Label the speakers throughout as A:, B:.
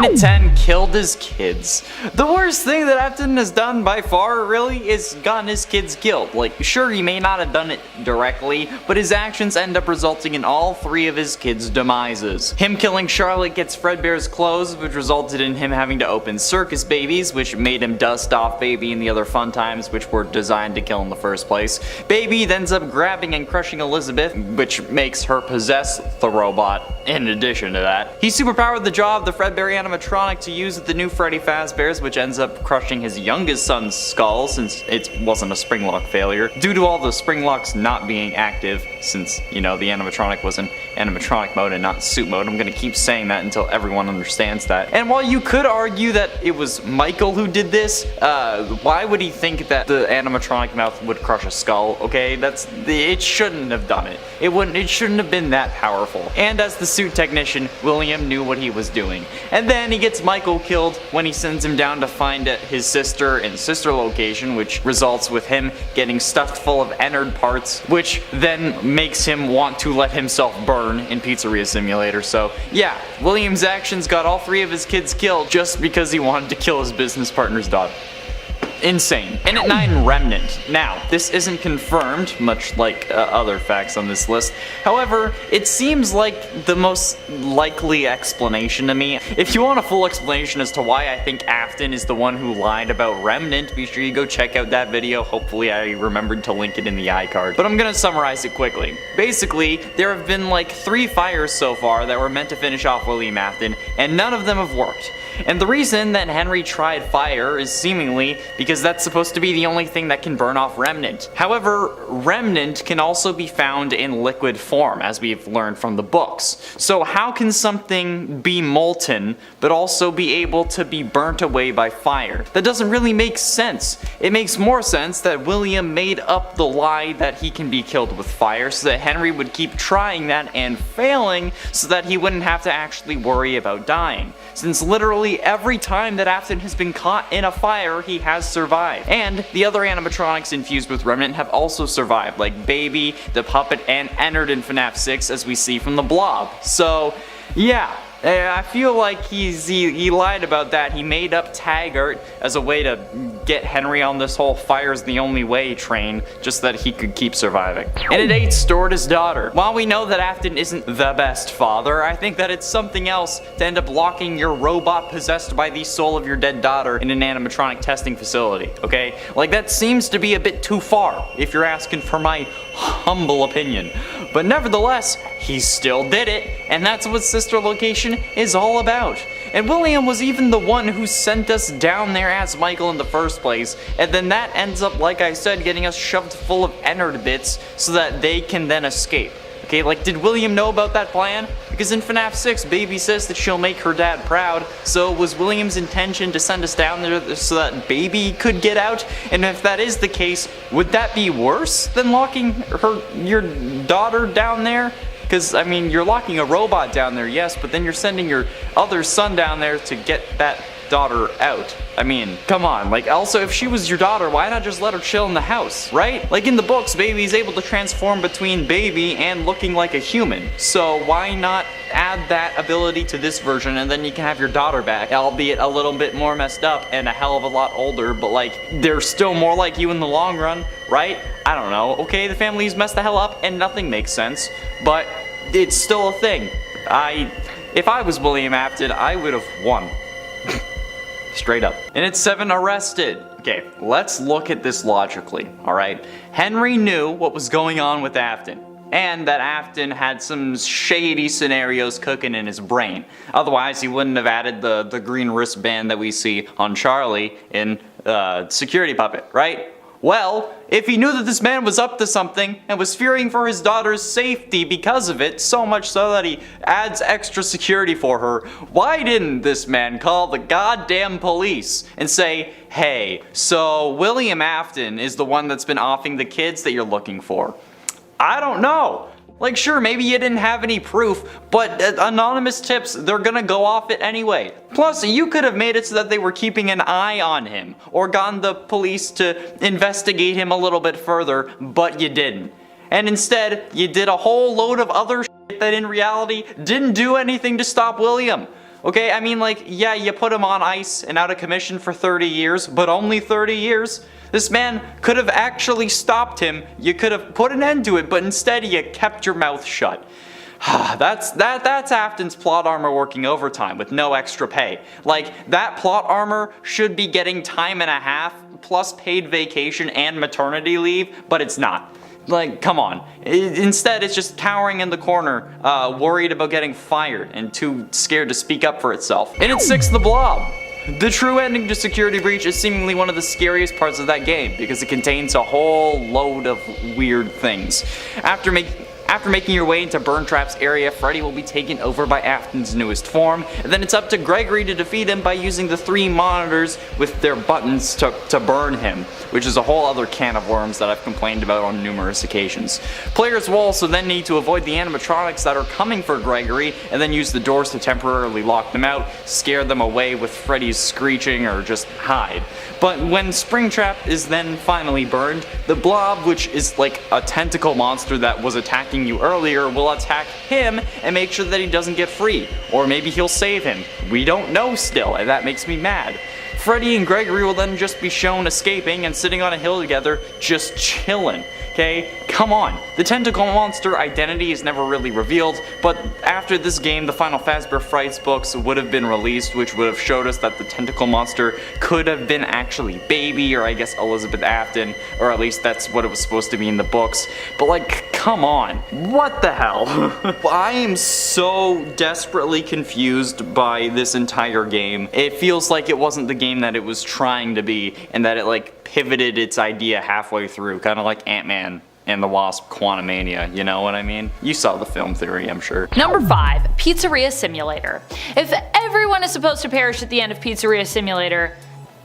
A: And at 10, killed his kids. The worst thing that Afton has done by far, really, is gotten his kids killed. Like, sure, he may not have done it directly, but his actions end up resulting in all 3 of his kids' demises. Him killing Charlotte gets Fredbear's clothes, which resulted in him having to open Circus Babies, which made him dust off Baby and the other fun times which were designed to kill in the first place. Baby then ends up grabbing and crushing Elizabeth, which makes her possess the robot. In addition to that, he superpowered the jaw of the Fredbear animatronic to use with the new Freddy Fazbear's, which ends up crushing his youngest son's skull since it wasn't a spring lock failure, due to all the spring locks not being active since, you know, the animatronic was in animatronic mode and not suit mode. I'm gonna keep saying that until everyone understands that. And while you could argue that it was Michael who did this, why would he think that the animatronic mouth would crush a skull? Okay, it shouldn't have done it. It shouldn't have been that powerful. And as the suit technician, William knew what he was doing. And then he gets Michael killed when he sends him down to find his sister in sister location, which results with him getting stuffed full of Ennard parts, which then makes him want to let himself burn in Pizzeria Simulator. So yeah, William's actions got all 3 of his kids killed just because he wanted to kill his business partner's daughter. Insane. And at 9, Remnant. Now, this isn't confirmed, much like other facts on this list. However, it seems like the most likely explanation to me. If you want a full explanation as to why I think Afton is the one who lied about Remnant, be sure you go check out that video. Hopefully I remembered to link it in the iCard. But I'm gonna summarize it quickly. Basically, there have been like 3 fires so far that were meant to finish off William Afton, and none of them have worked. And the reason that Henry tried fire is seemingly because that's supposed to be the only thing that can burn off Remnant. However, Remnant can also be found in liquid form, as we've learned from the books. So how can something be molten, but also be able to be burnt away by fire? That doesn't really make sense. It makes more sense that William made up the lie that he can be killed with fire, so that Henry would keep trying that and failing, so that he wouldn't have to actually worry about dying. Since literally every time that Afton has been caught in a fire, he has survived. And the other animatronics infused with Remnant have also survived, like Baby, the puppet, and Ennard in FNAF 6, as we see from the Blob. So, yeah. I feel like he lied about that. He made up tag art as a way to get Henry on this whole fire's the only way train, just that he could keep surviving. And at 8, stored his daughter. While we know that Afton isn't the best father, I think that it's something else to end up locking your robot possessed by the soul of your dead daughter in an animatronic testing facility, okay? Like, that seems to be a bit too far, if you're asking for my humble opinion. But nevertheless, he still did it, and that's what sister location is all about. And William was even the one who sent us down there as Michael in the first place, and then that ends up, like I said, getting us shoved full of Ennard bits so that they can then escape. Okay, like, did William know about that plan? Because in FNAF 6, Baby says that she'll make her dad proud, so was William's intention to send us down there so that Baby could get out? And if that is the case, would that be worse than locking your daughter down there? Because, I mean, you're locking a robot down there, yes, but then you're sending your other son down there to get that daughter out. I mean, come on. Like, also, if she was your daughter, why not just let her chill in the house, right? Like, in the books, Baby's able to transform between Baby and looking like a human. So why not add that ability to this version, and then you can have your daughter back, albeit a little bit more messed up and a hell of a lot older, but like, they're still more like you in the long run, right? I don't know. Okay, the family's messed the hell up and nothing makes sense, but it's still a thing. If I was William Afton, I would have won. Straight up. And it's 7, arrested. Okay, let's look at this logically, alright? Henry knew what was going on with Afton, and that Afton had some shady scenarios cooking in his brain. Otherwise, he wouldn't have added the green wristband that we see on Charlie in Security Puppet, right? Well, if he knew that this man was up to something and was fearing for his daughter's safety because of it, so much so that he adds extra security for her, why didn't this man call the goddamn police and say, hey, so William Afton is the one that's been offing the kids that you're looking for? I don't know. Like, sure, maybe you didn't have any proof, but anonymous tips, they're gonna go off it anyway. Plus, you could have made it so that they were keeping an eye on him, or gotten the police to investigate him a little bit further, but you didn't. And instead, you did a whole load of other shit that in reality didn't do anything to stop William. Okay, I mean, like, yeah, you put him on ice and out of commission for 30 years, but only 30 years. This man could have actually stopped him. You could have put an end to it, but instead you kept your mouth shut. That's Afton's plot armor working overtime with no extra pay. Like, that plot armor should be getting time and a half plus paid vacation and maternity leave, but it's not. Like, come on. Instead, it's just cowering in the corner, worried about getting fired and too scared to speak up for itself. And at 6, the Blob. The true ending to Security Breach is seemingly one of the scariest parts of that game because it contains a whole load of weird things. After making your way into Burntrap's area, Freddy will be taken over by Afton's newest form, and then it's up to Gregory to defeat him by using the 3 monitors with their buttons to burn him, which is a whole other can of worms that I've complained about on numerous occasions. Players will also then need to avoid the animatronics that are coming for Gregory, and then use the doors to temporarily lock them out, scare them away with Freddy's screeching, or just hide. But when Springtrap is then finally burned, the Blob, which is like a tentacle monster that was attacking you earlier, will attack him and make sure that he doesn't get free. Or maybe he'll save him. We don't know still, and that makes me mad. Freddy and Gregory will then just be shown escaping and sitting on a hill together, just chilling. Okay? Come on. The tentacle monster identity is never really revealed, but after this game, the Final Fazbear Frights books would have been released, which would have showed us that the tentacle monster could have been actually Baby, or I guess Elizabeth Afton, or at least that's what it was supposed to be in the books. But like, come on. What the hell? I am so desperately confused by this entire game. It feels like it wasn't the game that it was trying to be, and that it like pivoted its idea halfway through, kind of like Ant-Man and the Wasp Quantumania, you know what I mean? You saw the film theory, I'm sure.
B: Number 5, Pizzeria Simulator. If everyone is supposed to perish at the end of Pizzeria Simulator,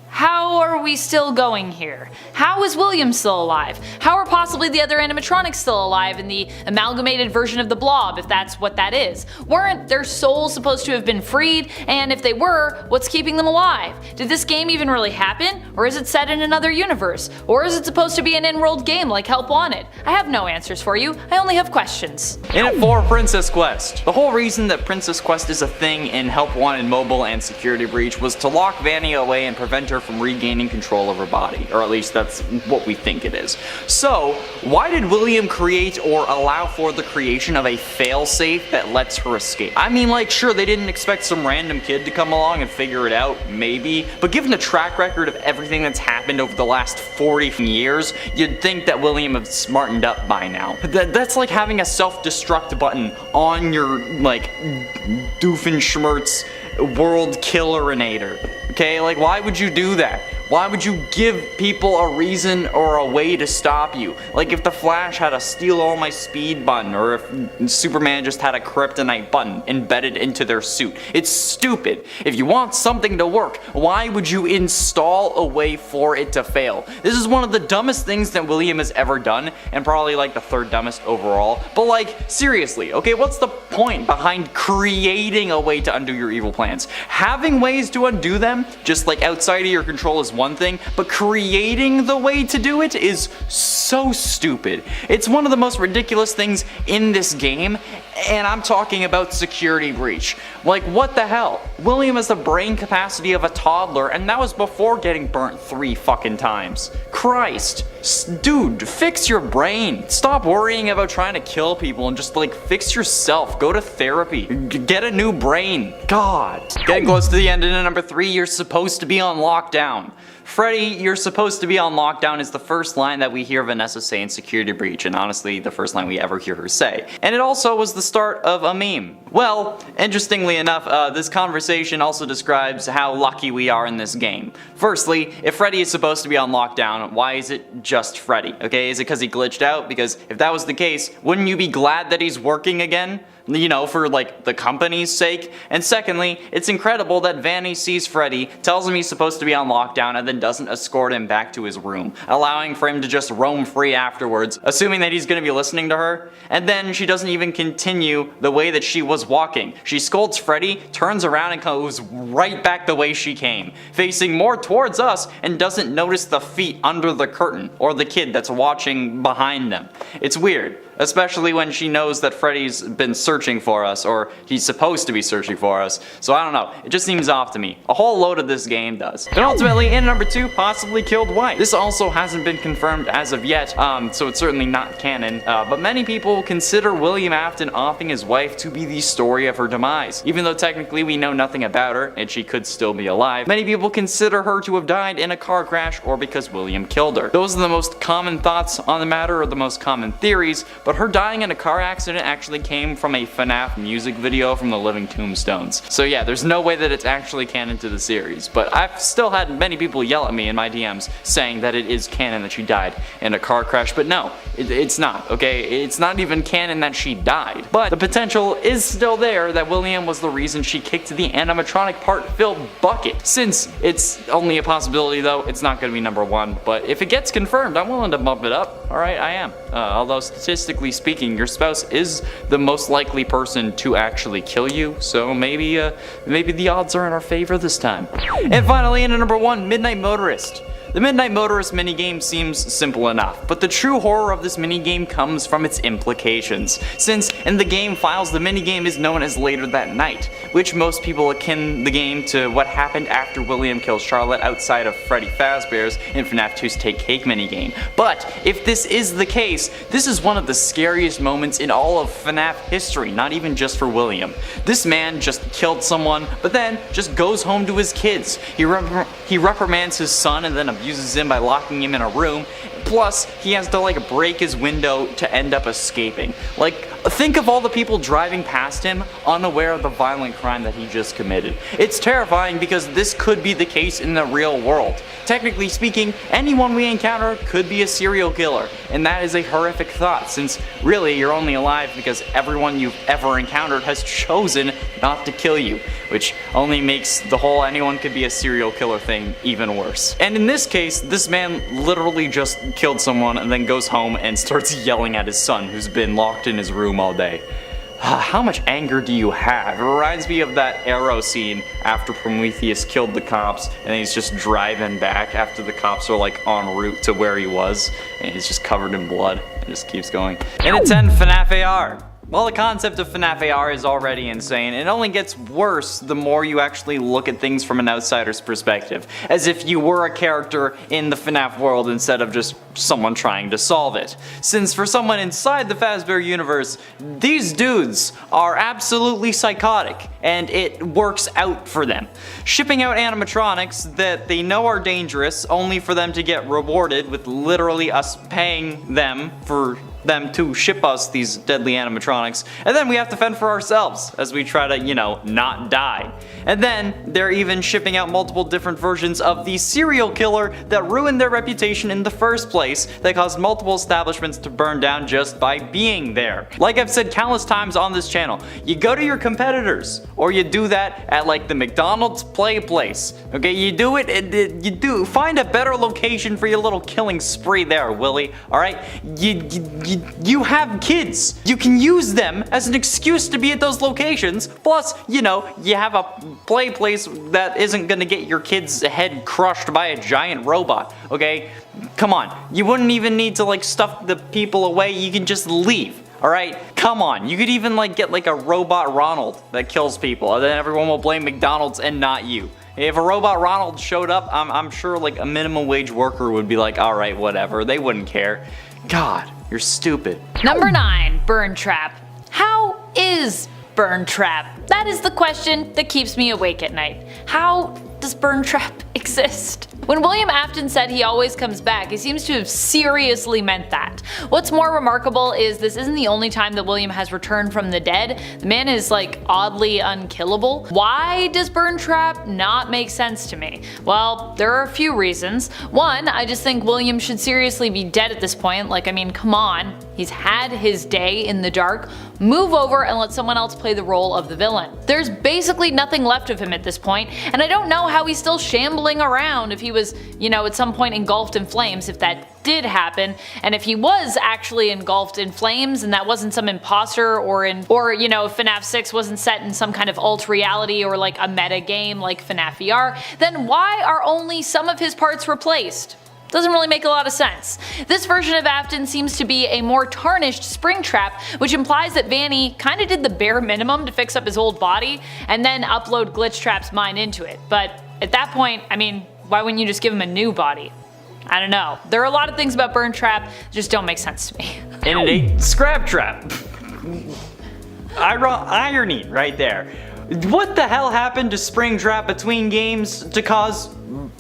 B: how are we still going here? How is William still alive? How are possibly the other animatronics still alive in the amalgamated version of the Blob, if that's what that is? Weren't their souls supposed to have been freed? And if they were, what's keeping them alive? Did this game even really happen? Or is it set in another universe? Or is it supposed to be an enrolled game like Help Wanted? I have no answers for you, I only have questions.
A: In at 4, Princess Quest. The whole reason that Princess Quest is a thing in Help Wanted Mobile and Security Breach was to lock Vanny away and prevent her from regaining control of her body, or at least that's what we think it is. So, why did William create or allow for the creation of a failsafe that lets her escape? I mean, like, sure, they didn't expect some random kid to come along and figure it out, maybe, but given the track record of everything that's happened over the last 40 years, you'd think that William had smartened up by now. That's like having a self-destruct button on your, like, Doofenshmirtz World Killerinator. Okay, like, why would you do that? Why would you give people a reason or a way to stop you? Like if the Flash had a steal all my speed button, or if Superman just had a kryptonite button embedded into their suit. It's stupid. If you want something to work, why would you install a way for it to fail? This is one of the dumbest things that William has ever done, and probably like the 3rd dumbest overall. But like, seriously, okay, what's the point behind creating a way to undo your evil plans? Having ways to undo them, just like outside of your control, is one thing, but creating the way to do it is so stupid. It's one of the most ridiculous things in this game, and I'm talking about Security Breach. Like, what the hell? William has the brain capacity of a toddler, and that was before getting burnt 3 fucking times. Christ. Dude, fix your brain. Stop worrying about trying to kill people and just like fix yourself. Go to therapy. Get a new brain. God. Getting close to the end, and at number 3, you're supposed to be on lockdown. Freddy, you're supposed to be on lockdown is the first line that we hear Vanessa say in Security Breach, and honestly, the first line we ever hear her say. And it also was the start of a meme. Well, interestingly enough, this conversation also describes how lucky we are in this game. Firstly, if Freddy is supposed to be on lockdown, why is it just Freddy? Okay, is it because he glitched out? Because if that was the case, wouldn't you be glad that he's working again? You know, for like the company's sake. And secondly, it's incredible that Vanny sees Freddy, tells him he's supposed to be on lockdown, and then doesn't escort him back to his room, allowing for him to just roam free afterwards, assuming that he's gonna be listening to her. And then she doesn't even continue the way that she was walking. She scolds Freddy, turns around, and goes right back the way she came, facing more towards us, and doesn't notice the feet under the curtain or the kid that's watching behind them. It's weird. especially when she knows that Freddy's been searching for us, or he's supposed to be searching for us. So I don't know, it just seems off to me. A whole load of this game does. And ultimately, in number 2, possibly killed wife. This also hasn't been confirmed as of yet, so it's certainly not canon, but many people consider William Afton offing his wife to be the story of her demise. Even though technically we know nothing about her, and she could still be alive, many people consider her to have died in a car crash or because William killed her. Those are the most common thoughts on the matter, or the most common theories, but her dying in a car accident actually came from a FNAF music video from the Living Tombstones. So yeah, there's no way that it's actually canon to the series, but I've still had many people yell at me in my DMs saying that it is canon that she died in a car crash, but no, it's not, okay? It's not even canon that she died. But the potential is still there that William was the reason she kicked the animatronic part-filled bucket. Since it's only a possibility though, it's not going to be number 1, but if it gets confirmed, I'm willing to bump it up. Alright, I am. Although statistically speaking, your spouse is the most likely person to actually kill you, so maybe the odds are in our favor this time. And finally, in number 1, Midnight Motorist. The Midnight Motorist minigame seems simple enough, but the true horror of this minigame comes from its implications, since in the game files the minigame is known as Later That Night, which most people akin the game to what happened after William kills Charlotte outside of Freddy Fazbear's in FNAF 2's Take Cake minigame. But if this is the case, this is one of the scariest moments in all of FNAF history, not even just for William. This man just killed someone, but then just goes home to his kids. He reprimands his son and then abuses him by locking him in a room. Plus, he has to like break his window to end up escaping. Like, think of all the people driving past him unaware of the violent crime that he just committed. It's terrifying because this could be the case in the real world. Technically speaking, anyone we encounter could be a serial killer, and that is a horrific thought, since really you're only alive because everyone you've ever encountered has chosen not to kill you, which only makes the whole anyone could be a serial killer thing even worse. And in this case, this man literally just killed someone and then goes home and starts yelling at his son who's been locked in his room all day. How much anger do you have? It reminds me of that Arrow scene after Prometheus killed the cops and he's just driving back after the cops are like en route to where he was and he's just covered in blood and just keeps going. And it's FNAF AR. While the concept of FNAF AR is already insane, it only gets worse the more you actually look at things from an outsider's perspective, as if you were a character in the FNAF world instead of just someone trying to solve it. Since for someone inside the Fazbear universe, these dudes are absolutely psychotic, and it works out for them. Shipping out animatronics that they know are dangerous only for them to get rewarded with literally us paying them for them to ship us these deadly animatronics, and then we have to fend for ourselves as we try to, not die. And then they're even shipping out multiple different versions of the serial killer that ruined their reputation in the first place, that caused multiple establishments to burn down just by being there. Like I've said countless times on this channel, you go to your competitors, or you do that at like the McDonald's play place. Okay, you do it, find a better location for your little killing spree there, Willie, alright? You have kids. You can use them as an excuse to be at those locations. Plus, you have a play place that isn't gonna get your kid's head crushed by a giant robot, okay? Come on. You wouldn't even need to like stuff the people away. You can just leave. Alright, come on. You could even like get like a robot Ronald that kills people, and then everyone will blame McDonald's and not you. If a robot Ronald showed up, I'm sure like a minimum wage worker would be like, alright, whatever. They wouldn't care. God, you're stupid.
B: Number 9, Burn Trap. How is Burn Trap? That is the question that keeps me awake at night. How does Burn Trap exist? When William Afton said he always comes back, he seems to have seriously meant that. What's more remarkable is this isn't the only time that William has returned from the dead. The man is like oddly unkillable. Why does Burn Trap not make sense to me? Well, there are a few reasons. One, I just think William should seriously be dead at this point. Like, I mean, come on. He's had his day in the dark. Move over and let someone else play the role of the villain. There's basically nothing left of him at this point, and I don't know how he's still shambling around if he was, at some point engulfed in flames, if that did happen, and if he was actually engulfed in flames and that wasn't some imposter or FNAF 6 wasn't set in some kind of alt reality or like a meta game like FNAF VR, then why are only some of his parts replaced? Doesn't really make a lot of sense. This version of Afton seems to be a more tarnished Springtrap, which implies that Vanny kinda did the bare minimum to fix up his old body, and then upload Glitchtrap's mind into it. But at that point, I mean, why wouldn't you just give him a new body? I don't know. There are a lot of things about Burntrap that just don't make sense to me.
A: And it ain't Scraptrap. Irony right there. What the hell happened to Springtrap between games to cause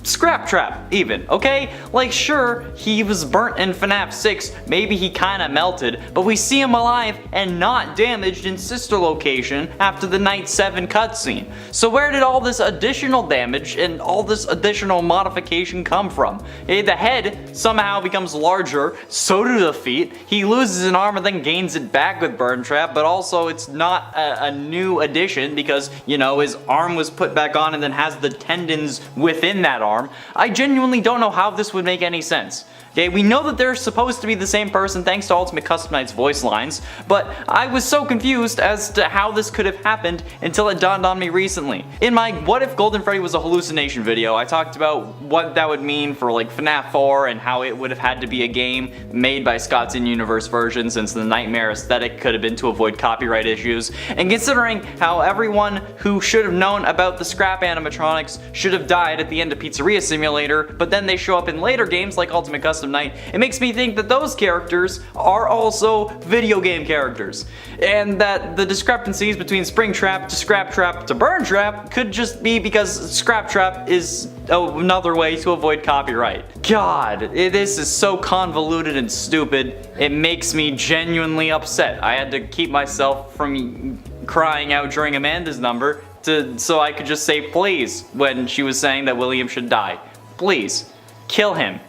A: Scraptrap even, okay? Like sure, he was burnt in FNAF 6, maybe he kinda melted, but we see him alive and not damaged in Sister Location after the Night 7 cutscene. So where did all this additional damage and all this additional modification come from? The head somehow becomes larger, so do the feet, he loses an arm and then gains it back with Burntrap, but also it's not a new addition because, you know, his arm was put back on and then has the tendons within that arm. I genuinely don't know how this would make any sense. Okay, we know that they're supposed to be the same person thanks to Ultimate Custom Night's voice lines, but I was so confused as to how this could have happened until it dawned on me recently. In my What If Golden Freddy Was a Hallucination video, I talked about what that would mean for like FNAF 4 and how it would have had to be a game made by Scott's in-universe version since the nightmare aesthetic could have been to avoid copyright issues, and considering how everyone who should have known about the scrap animatronics should have died at the end of Pizzeria Simulator, but then they show up in later games like Ultimate Custom Night, it makes me think that those characters are also video game characters, and that the discrepancies between Springtrap to Scraptrap to Burntrap could just be because Scraptrap is another way to avoid copyright. God, this is so convoluted and stupid, it makes me genuinely upset. I had to keep myself from crying out during Amanda's number so I could just say please when she was saying that William should die. Please, kill him.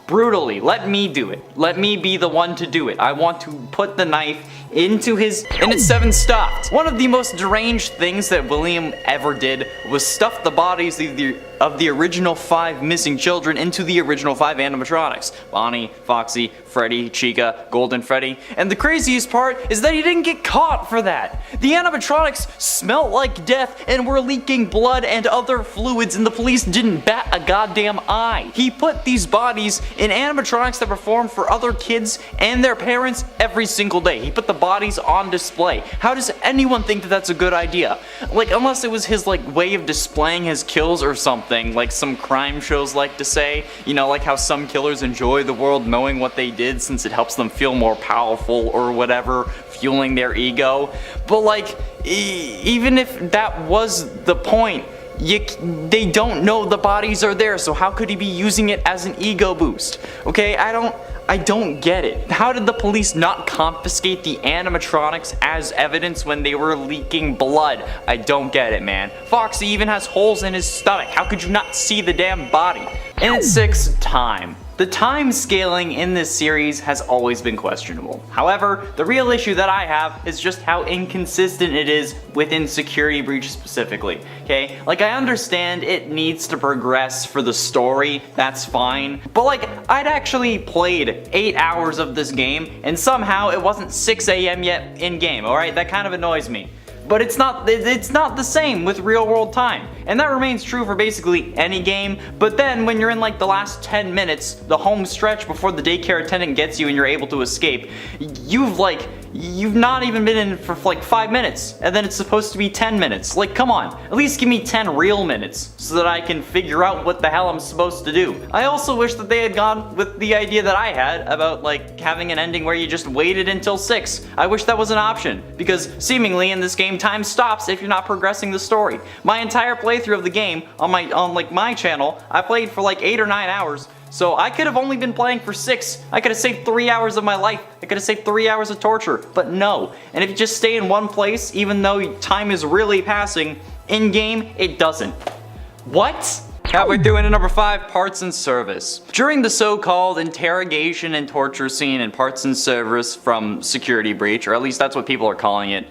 A: Brutally, let me do it. Let me be the one to do it. I want to put the knife into his, and it's 7 stuffed. One of the most deranged things that William ever did was stuff the bodies of the original 5 missing children into the original 5 animatronics. Bonnie, Foxy, Freddy, Chica, Golden Freddy, and the craziest part is that he didn't get caught for that. The animatronics smelt like death and were leaking blood and other fluids and the police didn't bat a goddamn eye. He put these bodies in animatronics that performed for other kids and their parents every single day. He put the bodies on display. How does anyone think that that's a good idea? Like, unless it was his like way of displaying his kills or something, like some crime shows like to say, you know, like how some killers enjoy the world knowing what they did since it helps them feel more powerful or whatever, fueling their ego. But like, even if that was the point, they don't know the bodies are there, so how could he be using it as an ego boost? Okay, I don't get it. How did the police not confiscate the animatronics as evidence when they were leaking blood? I don't get it, man. Foxy even has holes in his stomach. How could you not see the damn body? And at 6, time. The time scaling in this series has always been questionable. However, the real issue that I have is just how inconsistent it is within Security Breach specifically, okay? Like, I understand it needs to progress for the story, that's fine, but like, I'd actually played 8 hours of this game, and somehow it wasn't 6 AM yet in-game, alright? That kind of annoys me. But it's not the same with real world time. And that remains true for basically any game, but then when you're in like the last 10 minutes, the home stretch before the daycare attendant gets you and you're able to escape, you've not even been in for like 5 minutes, and then it's supposed to be 10 minutes. Like, come on, at least give me 10 real minutes so that I can figure out what the hell I'm supposed to do. I also wish that they had gone with the idea that I had about like having an ending where you just waited until 6. I wish that was an option, because seemingly in this game time stops if you're not progressing the story. My entire playthrough of the game on my channel, I played for like 8 or 9 hours. So I could have only been playing for 6. I could have saved 3 hours of my life. I could have saved 3 hours of torture, but no. And if you just stay in one place, even though time is really passing, in-game, it doesn't. What? Halfway through into number 5, parts and service. During the so-called interrogation and torture scene in parts and service from Security Breach, or at least that's what people are calling it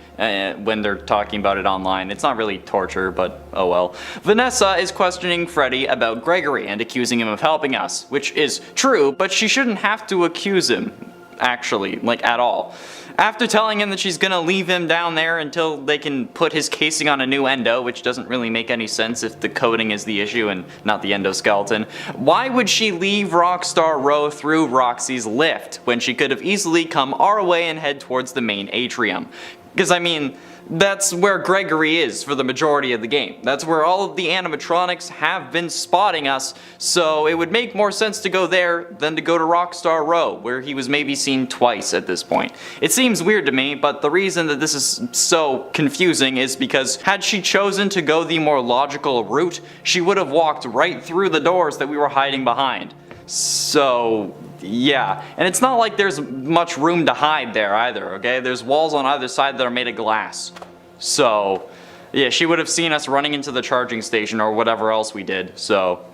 A: when they're talking about it online. It's not really torture, but oh well. Vanessa is questioning Freddy about Gregory and accusing him of helping us, which is true, but she shouldn't have to accuse him. actually, like at all. After telling him that she's gonna leave him down there until they can put his casing on a new endo, which doesn't really make any sense if the coating is the issue and not the endoskeleton, why would she leave Rockstar Row through Roxy's lift when she could have easily come our way and head towards the main atrium? Because I mean, that's where Gregory is for the majority of the game. That's where all of the animatronics have been spotting us, so it would make more sense to go there than to go to Rockstar Row, where he was maybe seen twice at this point. It seems weird to me, but the reason that this is so confusing is because had she chosen to go the more logical route, she would have walked right through the doors that we were hiding behind. So, yeah, and it's not like there's much room to hide there either, okay? There's walls on either side that are made of glass. So, yeah, she would have seen us running into the charging station or whatever else we did, so,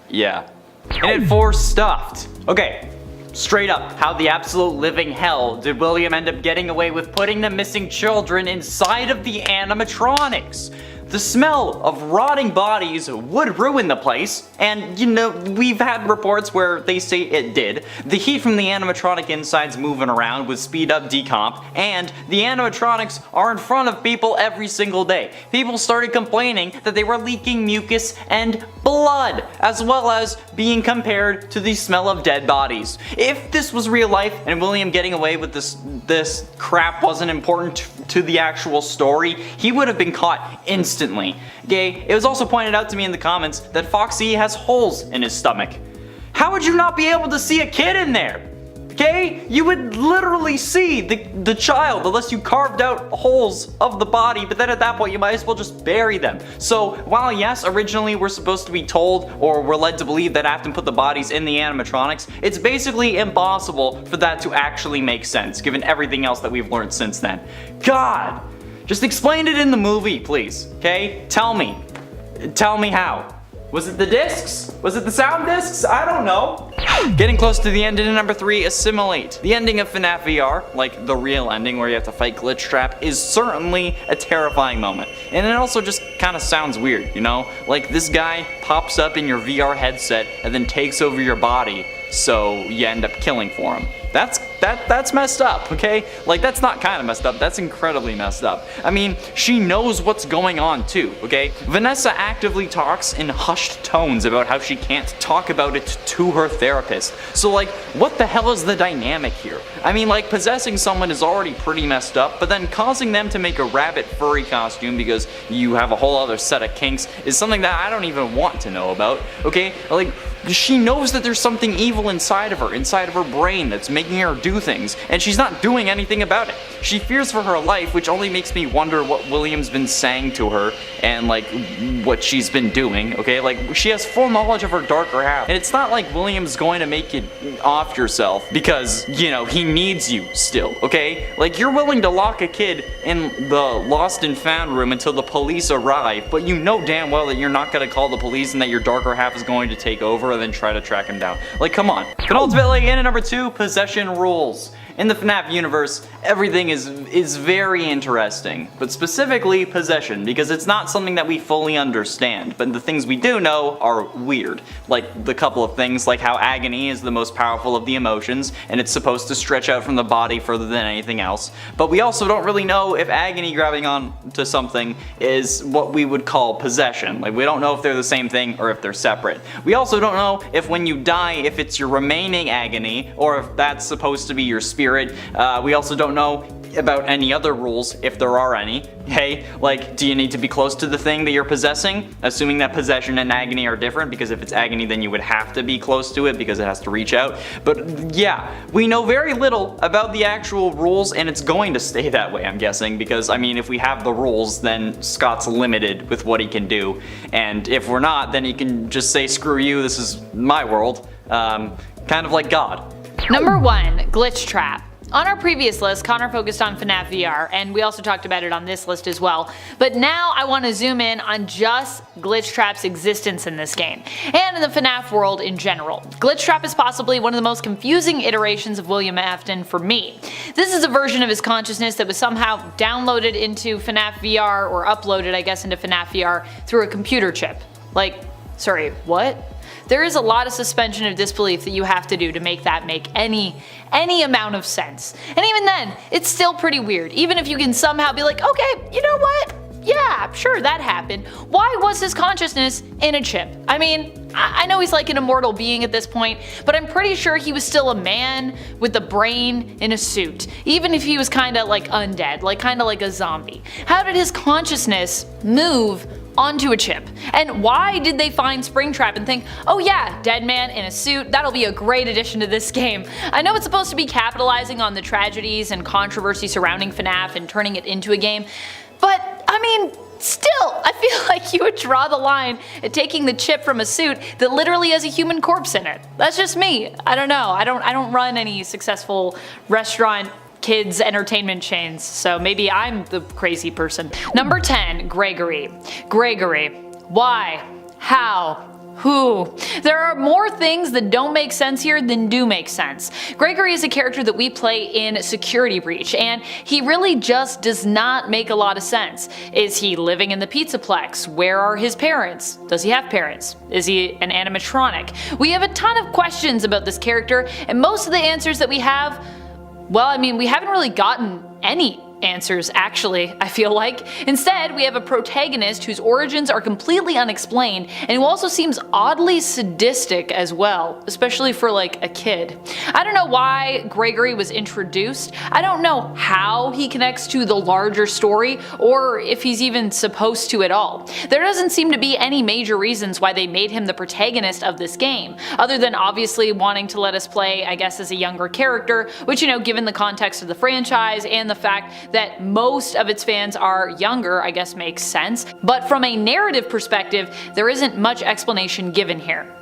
A: yeah. And at 4, stuffed. Okay, straight up, how the absolute living hell did William end up getting away with putting the missing children inside of the animatronics? The smell of rotting bodies would ruin the place, and you know, we've had reports where they say it did. The heat from the animatronic insides moving around would speed up decomp, and the animatronics are in front of people every single day. People started complaining that they were leaking mucus and blood, as well as being compared to the smell of dead bodies. If this was real life and William getting away with this crap wasn't important to the actual story, he would have been caught instantly. Okay, it was also pointed out to me in the comments that Foxy has holes in his stomach. How would you not be able to see a kid in there? Okay, you would literally see the child unless you carved out holes of the body, but then at that point you might as well just bury them. So while yes, originally we're supposed to be told or we're led to believe that Afton put the bodies in the animatronics, it's basically impossible for that to actually make sense given everything else that we've learned since then. God, just explain it in the movie, please, okay? Tell me. Tell me how. Was it the discs? Was it the sound discs? I don't know. Getting close to the end in number 3, Assimilate. The ending of FNAF VR, like the real ending where you have to fight Glitch Trap, is certainly a terrifying moment. And it also just kind of sounds weird, you know? Like this guy pops up in your VR headset and then takes over your body, so you end up killing for him. That's messed up, okay? Like, that's not kind of messed up, that's incredibly messed up. I mean, she knows what's going on too, okay? Vanessa actively talks in hushed tones about how she can't talk about it to her therapist. So like, what the hell is the dynamic here? I mean, like, possessing someone is already pretty messed up, but then causing them to make a rabbit furry costume because you have a whole other set of kinks is something that I don't even want to know about, okay? Like, she knows that there's something evil inside of her brain that's making her do things, and she's not doing anything about it. She fears for her life, which only makes me wonder what William's been saying to her and like what she's been doing, okay? Like, she has full knowledge of her darker half, and it's not like William's going to make you off yourself because, you know, he needs you still, okay? Like, you're willing to lock a kid in the lost and found room until the police arrive, but you know damn well that you're not going to call the police and that your darker half is going to take over and then try to track him down. Like, come on. But ultimately, in at number 2, possession rules. In the FNAF universe, everything is very interesting, but specifically possession, because it's not something that we fully understand, but the things we do know are weird. Like the couple of things like how agony is the most powerful of the emotions, and it's supposed to stretch out from the body further than anything else, but we also don't really know if agony grabbing on to something is what we would call possession. Like, we don't know if they're the same thing or if they're separate. We also don't know if when you die, if it's your remaining agony, or if that's supposed to be your spirit. We also don't know about any other rules, if there are any. Hey, like, do you need to be close to the thing that you're possessing? Assuming that possession and agony are different, because if it's agony then you would have to be close to it because it has to reach out. But yeah, we know very little about the actual rules, and it's going to stay that way, I'm guessing, because I mean, if we have the rules, then Scott's limited with what he can do, and if we're not, then he can just say, screw you, this is my world. Kind of like God.
B: Number 1, Glitch Trap. On our previous list, Connor focused on FNAF VR, and we also talked about it on this list as well, but now I want to zoom in on just Glitch Trap's existence in this game, and in the FNAF world in general. Glitch Trap is possibly one of the most confusing iterations of William Afton for me. This is a version of his consciousness that was somehow downloaded into FNAF VR, or uploaded I guess into FNAF VR, through a computer chip. Like, Sorry, what? There is a lot of suspension of disbelief that you have to do to make that make any amount of sense. And even then, it's still pretty weird. Even if you can somehow be like, okay, you know what? Yeah, sure, that happened. Why was his consciousness in a chip? I mean, I know he's like an immortal being at this point, but I'm pretty sure he was still a man with a brain in a suit, even if he was kinda like undead, like kinda like a zombie. How did his consciousness move onto a chip? And why did they find Springtrap and think, oh yeah, dead man in a suit, that'll be a great addition to this game? I know it's supposed to be capitalizing on the tragedies and controversy surrounding FNAF and turning it into a game, but I mean, still, I feel like you would draw the line at taking the chip from a suit that literally has a human corpse in it. That's just me. I don't know. I don't run any successful restaurant kids entertainment chains, so maybe I'm the crazy person. Number 10, Gregory. Gregory. Why? How? Who? There are more things that don't make sense here than do make sense. Gregory is a character that we play in Security Breach, and he really just does not make a lot of sense. Is he living in the Pizzaplex? Where are his parents? Does he have parents? Is he an animatronic? We have a ton of questions about this character, and most of the answers that we have, well, I mean, we haven't really gotten any answers, actually, I feel like. Instead, we have a protagonist whose origins are completely unexplained and who also seems oddly sadistic as well, especially for like a kid. I don't know why Gregory was introduced. I don't know how he connects to the larger story or if he's even supposed to at all. There doesn't seem to be any major reasons why they made him the protagonist of this game, other than obviously wanting to let us play, I guess, as a younger character, which, you know, given the context of the franchise and the fact that most of its fans are younger, I guess makes sense. But from a narrative perspective, there isn't much explanation given here.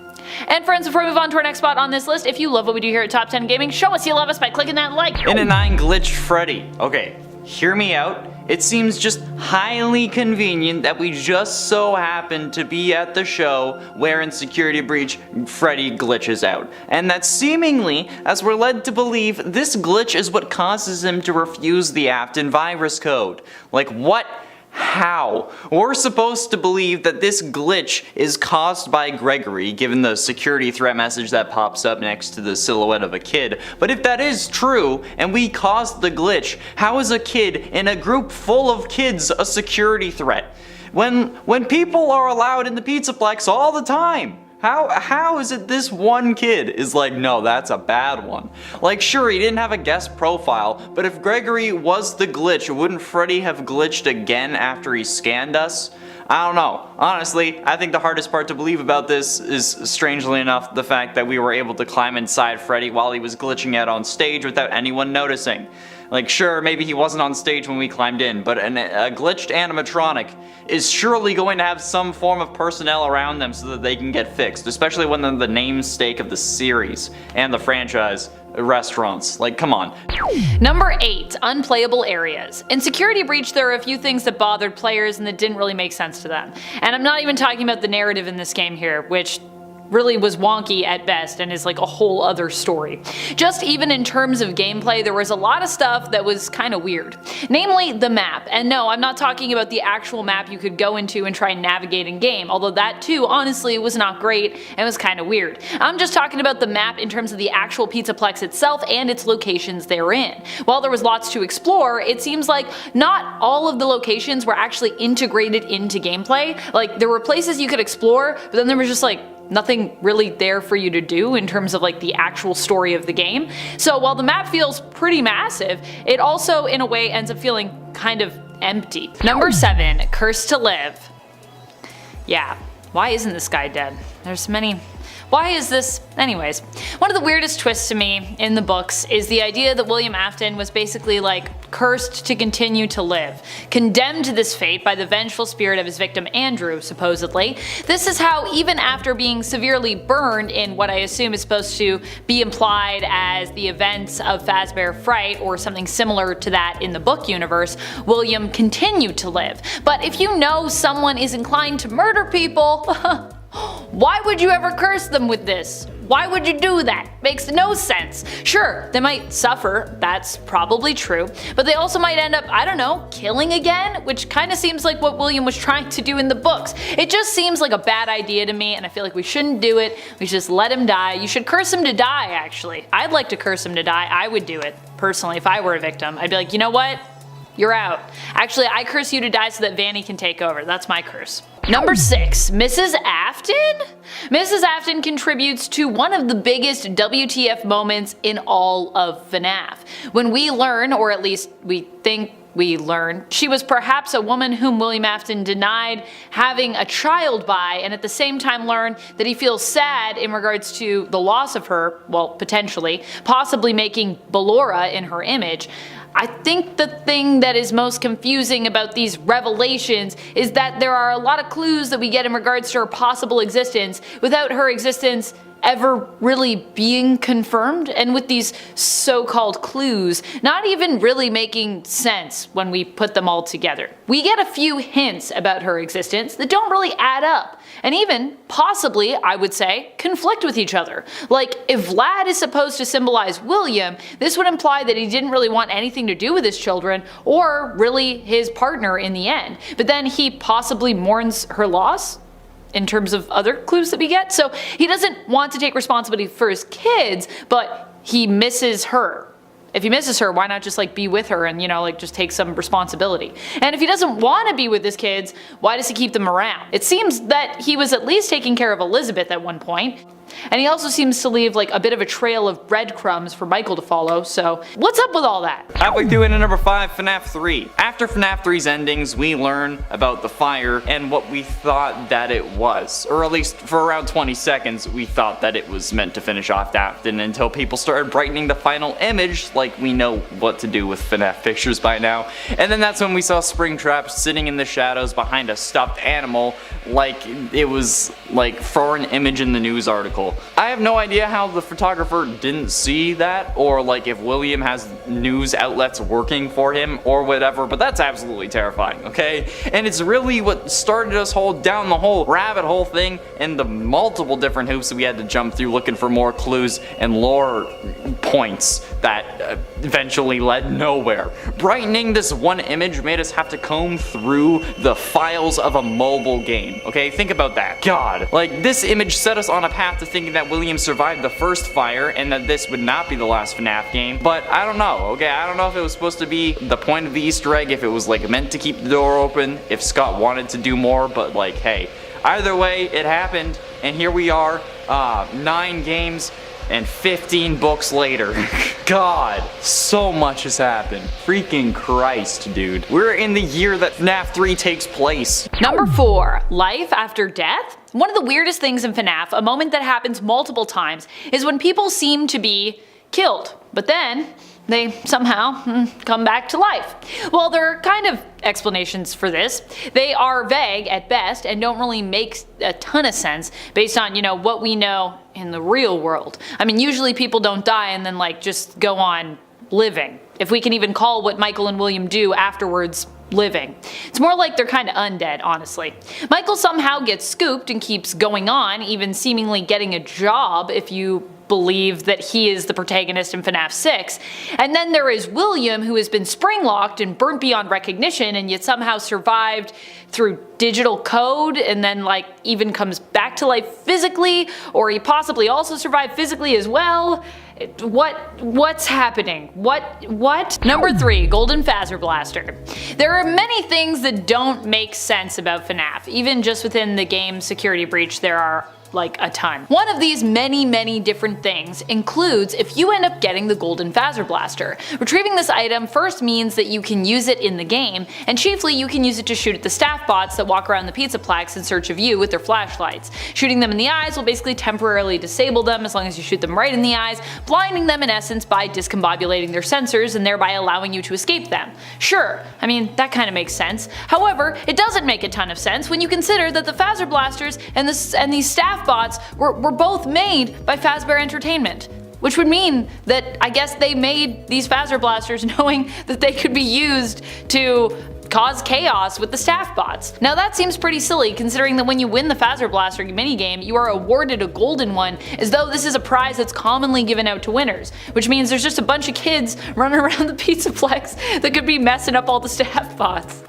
B: And friends, before we move on to our next spot on this list, if you love what we do here at Top 10 Gaming, show us you love us by clicking that like.
A: In a 9 glitched Freddy. Okay, hear me out. It seems just highly convenient that we just so happen to be at the show where in Security Breach Freddy glitches out. And that seemingly, as we're led to believe, this glitch is what causes him to refuse the Afton virus code. Like what? How? We're supposed to believe that this glitch is caused by Gregory, given the security threat message that pops up next to the silhouette of a kid. But if that is true, and we caused the glitch, how is a kid in a group full of kids a security threat? When people are allowed in the Pizzaplex all the time? How is it this one kid is like, no, that's a bad one? Like, sure, he didn't have a guest profile, but if Gregory was the glitch, wouldn't Freddy have glitched again after he scanned us? I don't know. Honestly, I think the hardest part to believe about this is, strangely enough, the fact that we were able to climb inside Freddy while he was glitching out on stage without anyone noticing. Like, sure, maybe he wasn't on stage when we climbed in, but a glitched animatronic is surely going to have some form of personnel around them so that they can get fixed, especially when they're the namesake of the series and the franchise. Restaurants. Like, come on.
B: Number 8, unplayable areas. In Security Breach, there are a few things that bothered players and that didn't really make sense to them. And I'm not even talking about the narrative in this game here, which really was wonky at best and is like a whole other story. Just even in terms of gameplay, there was a lot of stuff that was kind of weird. Namely, the map. And no, I'm not talking about the actual map you could go into and try and navigate in game, although that too, honestly, was not great and was kind of weird. I'm just talking about the map in terms of the actual Pizzaplex itself and its locations therein. While there was lots to explore, it seems like not all of the locations were actually integrated into gameplay. Like, there were places you could explore, but then there was just like nothing really there for you to do in terms of like the actual story of the game. So while the map feels pretty massive, it also in a way ends up feeling kind of empty. Number 7, Cursed to Live. Yeah, why isn't this guy dead? There's many. Why is this? Anyways, one of the weirdest twists to me in the books is the idea that William Afton was basically like cursed to continue to live, condemned to this fate by the vengeful spirit of his victim Andrew, supposedly. This is how, even after being severely burned in what I assume is supposed to be implied as the events of Fazbear Fright or something similar to that in the book universe, William continued to live. But if you know someone is inclined to murder people, why would you ever curse them with this? Why would you do that? Makes no sense. Sure, they might suffer, that's probably true, but they also might end up, I don't know, killing again, which kind of seems like what William was trying to do in the books. It just seems like a bad idea to me, and I feel like we shouldn't do it. We should just let him die. You should curse him to die, actually. I'd like to curse him to die. I would do it, personally, if I were a victim. I'd be like, you know what? You're out. Actually, I curse you to die so that Vanny can take over. That's my curse. Number 6, Mrs. Afton? Mrs. Afton contributes to one of the biggest WTF moments in all of FNAF. When we learn, or at least we think we learn, she was perhaps a woman whom William Afton denied having a child by, and at the same time learn that he feels sad in regards to the loss of her, well, potentially, possibly making Ballora in her image. I think the thing that is most confusing about these revelations is that there are a lot of clues that we get in regards to her possible existence without her existence ever really being confirmed, and with these so-called clues not even really making sense when we put them all together. We get a few hints about her existence that don't really add up, and even, possibly, I would say, conflict with each other. Like, if Vlad is supposed to symbolize William, this would imply that he didn't really want anything to do with his children, or really his partner in the end. But then he possibly mourns her loss? In terms of other clues that we get. So he doesn't want to take responsibility for his kids, but he misses her. If he misses her, why not just like be with her and, you know, like just take some responsibility? And if he doesn't want to be with his kids, why does he keep them around? It seems that he was at least taking care of Elizabeth at one point. And he also seems to leave like a bit of a trail of breadcrumbs for Michael to follow, so what's up with all that?
A: Halfway through into number 5, FNAF 3. After FNAF 3's endings, we learn about the fire and what we thought that it was. Or at least for around 20 seconds, we thought that it was meant to finish off Afton until people started brightening the final image, like we know what to do with FNAF pictures by now. And then that's when we saw Springtrap sitting in the shadows behind a stuffed animal, like it was like for an image in the news article. I have no idea how the photographer didn't see that, or like if William has news outlets working for him or whatever, but that's absolutely terrifying, okay? And it's really what started us down the whole rabbit hole thing and the multiple different hoops that we had to jump through looking for more clues and lore points that eventually led nowhere. Brightening this one image made us have to comb through the files of a mobile game, okay? Think about that. God, like this image set us on a path to thinking that William survived the first fire and that this would not be the last FNAF game, but I don't know, okay? I don't know if it was supposed to be the point of the Easter egg, if it was like meant to keep the door open, if Scott wanted to do more, but like, hey, either way, it happened, and here we are, 9 games and 15 books later. God, so much has happened. Freaking Christ, dude. We're in the year that FNAF 3 takes place.
B: Number 4, life after death? One of the weirdest things in FNAF, a moment that happens multiple times, is when people seem to be killed, but then they somehow come back to life. Well, there are kind of explanations for this. They are vague at best and don't really make a ton of sense based on, you know, what we know in the real world. I mean, usually people don't die and then like just go on living. If we can even call what Michael and William do afterwards living. It's more like they're kind of undead, honestly. Michael somehow gets scooped and keeps going on, even seemingly getting a job if you believe that he is the protagonist in FNAF 6. And then there is William, who has been spring-locked and burnt beyond recognition and yet somehow survived through digital code and then like even comes back to life physically, or he possibly also survived physically as well. What's happening? What? Number 3, Golden Phaser Blaster. There are many things that don't make sense about FNAF. Even just within the game security breach, there are like a ton. One of these many different things includes if you end up getting the Golden Phaser Blaster. Retrieving this item first means that you can use it in the game, and chiefly you can use it to shoot at the staff bots that walk around the Pizzaplex in search of you with their flashlights. Shooting them in the eyes will basically temporarily disable them as long as you shoot them right in the eyes, blinding them in essence by discombobulating their sensors and thereby allowing you to escape them. Sure, I mean that kind of makes sense. However, it doesn't make a ton of sense when you consider that the Phaser Blasters and these staff bots were both made by Fazbear Entertainment. Which would mean that I guess they made these Phaser Blasters knowing that they could be used to cause chaos with the staff bots. Now that seems pretty silly considering that when you win the Phaser Blaster minigame, you are awarded a golden one as though this is a prize that's commonly given out to winners, which means there's just a bunch of kids running around the Pizzaplex that could be messing up all the staff bots.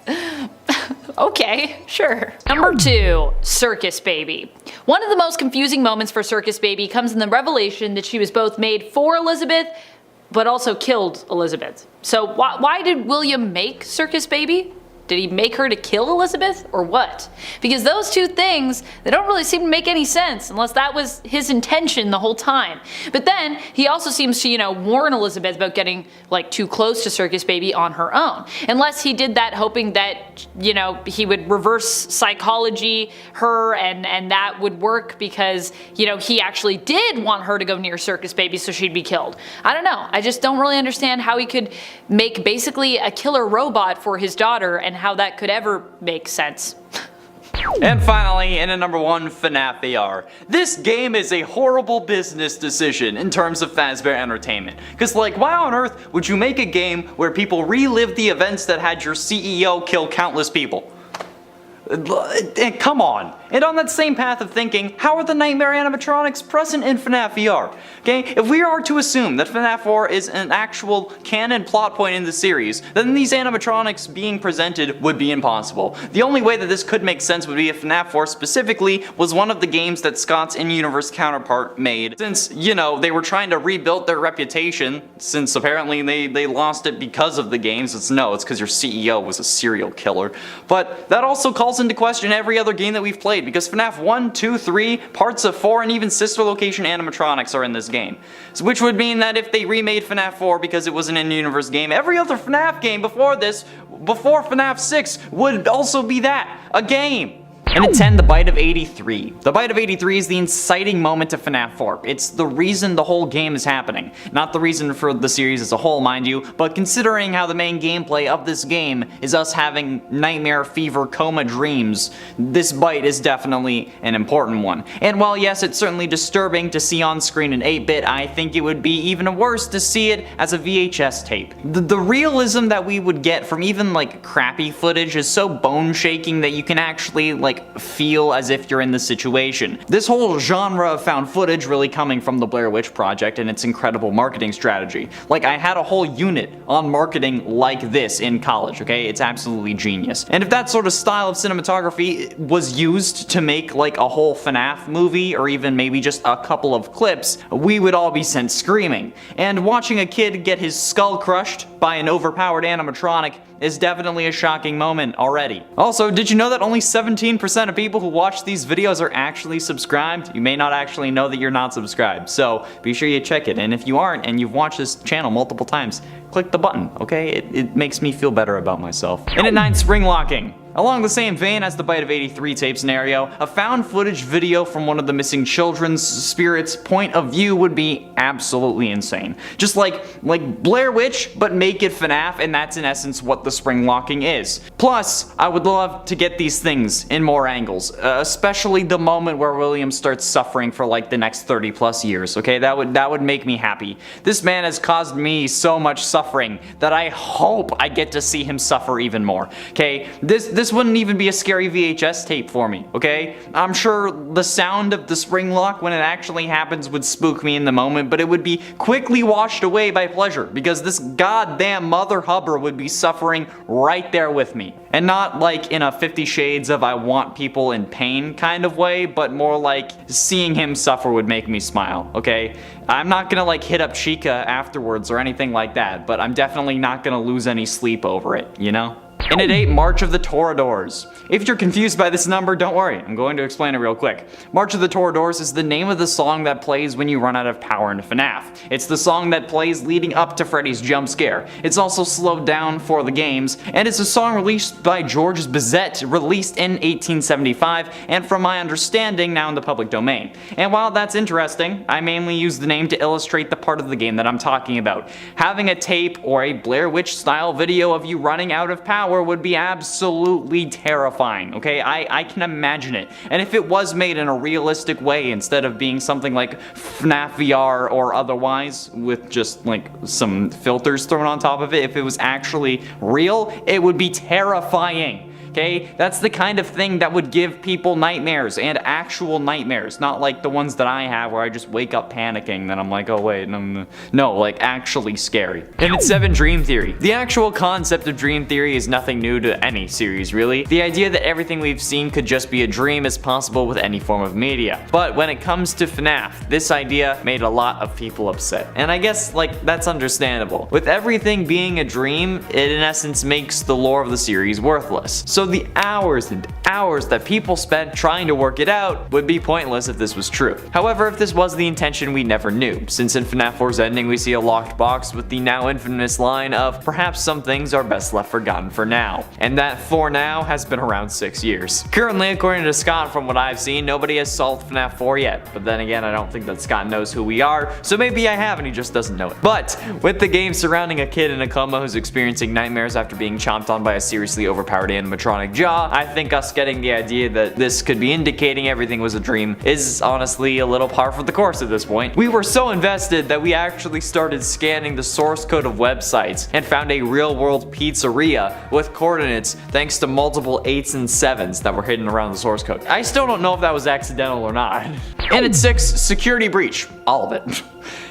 B: Okay, sure. Number 2, Circus Baby. One of the most confusing moments for Circus Baby comes in the revelation that she was both made for Elizabeth, but also killed Elizabeth. So why did William make Circus Baby? Did he make her to kill Elizabeth, or what? Because those two things, they don't really seem to make any sense unless that was his intention the whole time. But then, he also seems to, warn Elizabeth about getting, too close to Circus Baby on her own. Unless he did that hoping that, he would reverse psychology her and that would work because, he actually did want her to go near Circus Baby so she'd be killed. I don't know. I just don't really understand how he could make basically a killer robot for his daughter and how that could ever make sense.
A: And finally, in at number 1, FNAF AR. This game is a horrible business decision in terms of Fazbear Entertainment. Cause why on earth would you make a game where people relive the events that had your CEO kill countless people? And come on. And on that same path of thinking, how are the nightmare animatronics present in FNAF VR? Okay, if we are to assume that FNAF 4 is an actual canon plot point in the series, then these animatronics being presented would be impossible. The only way that this could make sense would be if FNAF 4 specifically was one of the games that Scott's in-universe counterpart made, since, they were trying to rebuild their reputation, since apparently they lost it because of the games. It's because your CEO was a serial killer. But that also calls into question every other game that we've played, because FNAF 1, 2, 3, parts of 4, and even sister location animatronics are in this game. So, which would mean that if they remade FNAF 4 because it was an in-universe game, every other FNAF game before this, before FNAF 6, would also be that, a game. And at 10, the Bite of 83. The Bite of 83 is the inciting moment to FNAF 4. It's the reason the whole game is happening. Not the reason for the series as a whole, mind you, but considering how the main gameplay of this game is us having nightmare fever coma dreams, this bite is definitely an important one. And while yes, it's certainly disturbing to see on screen in 8-bit, I think it would be even worse to see it as a VHS tape. The realism that we would get from even crappy footage is so bone-shaking that you can actually feel as if you're in the situation. This whole genre of found footage really coming from the Blair Witch Project and its incredible marketing strategy. I had a whole unit on marketing like this in college, okay? It's absolutely genius. And if that sort of style of cinematography was used to make a whole FNAF movie, or even maybe just a couple of clips, we would all be sent screaming. And watching a kid get his skull crushed by an overpowered animatronic is definitely a shocking moment already. Also, did you know that only 17% of people who watch these videos are actually subscribed? You may not actually know that you're not subscribed, so be sure you check it. And if you aren't and you've watched this channel multiple times, click the button, okay? It makes me feel better about myself. And at 9, spring locking. Along the same vein as the Bite of 83 tape scenario, a found footage video from one of the missing children's spirits' point of view would be absolutely insane. Just like Blair Witch, but make it FNAF, and that's in essence what the spring locking is. Plus, I would love to get these things in more angles, especially the moment where William starts suffering for the next 30 plus years, okay? That would make me happy. This man has caused me so much suffering that I hope I get to see him suffer even more, okay? This wouldn't even be a scary VHS tape for me, okay? I'm sure the sound of the spring lock when it actually happens would spook me in the moment, but it would be quickly washed away by pleasure, because this goddamn mother hubber would be suffering right there with me. And not in a 50 Shades of I want people in pain kind of way, but more seeing him suffer would make me smile, okay? I'm not gonna hit up Chica afterwards or anything like that, but I'm definitely not gonna lose any sleep over it, And at 8, March of the Toreadors. If you're confused by this number, don't worry, I'm going to explain it real quick. March of the Toreadors is the name of the song that plays when you run out of power in FNAF. It's the song that plays leading up to Freddy's jump scare. It's also slowed down for the games, and it's a song released by George Bizet, released in 1875, and from my understanding, now in the public domain. And while that's interesting, I mainly use the name to illustrate the part of the game that I'm talking about. Having a tape or a Blair Witch style video of you running out of power hour would be absolutely terrifying, okay? I can imagine it. And if it was made in a realistic way instead of being something like FNAF VR or otherwise with just like some filters thrown on top of it, if it was actually real, it would be terrifying. Okay, that's the kind of thing that would give people nightmares, and actual nightmares, not like the ones that I have where I just wake up panicking, then I'm like, oh wait, no, like actually scary. And it's 7, dream theory. The actual concept of dream theory is nothing new to any series, really. The idea that everything we've seen could just be a dream is possible with any form of media. But when it comes to FNAF, this idea made a lot of people upset. And I guess, like, that's understandable. With everything being a dream, it in essence makes the lore of the series worthless. So the hours and hours that people spent trying to work it out would be pointless if this was true. However, if this was the intention, we never knew, since in FNAF 4's ending we see a locked box with the now infamous line of perhaps some things are best left forgotten for now. And that for now has been around 6 years. Currently, according to Scott, from what I've seen, nobody has solved FNAF 4 yet. But then again, I don't think that Scott knows who we are, so maybe I have and he just doesn't know it. But with the game surrounding a kid in a coma who's experiencing nightmares after being chomped on by a seriously overpowered animatronic jaw, I think us getting the idea that this could be indicating everything was a dream is honestly a little par for the course at this point. We were so invested that we actually started scanning the source code of websites and found a real-world pizzeria with coordinates thanks to multiple 8s and 7s that were hidden around the source code. I still don't know if that was accidental or not. And at 6, security breach. All of it.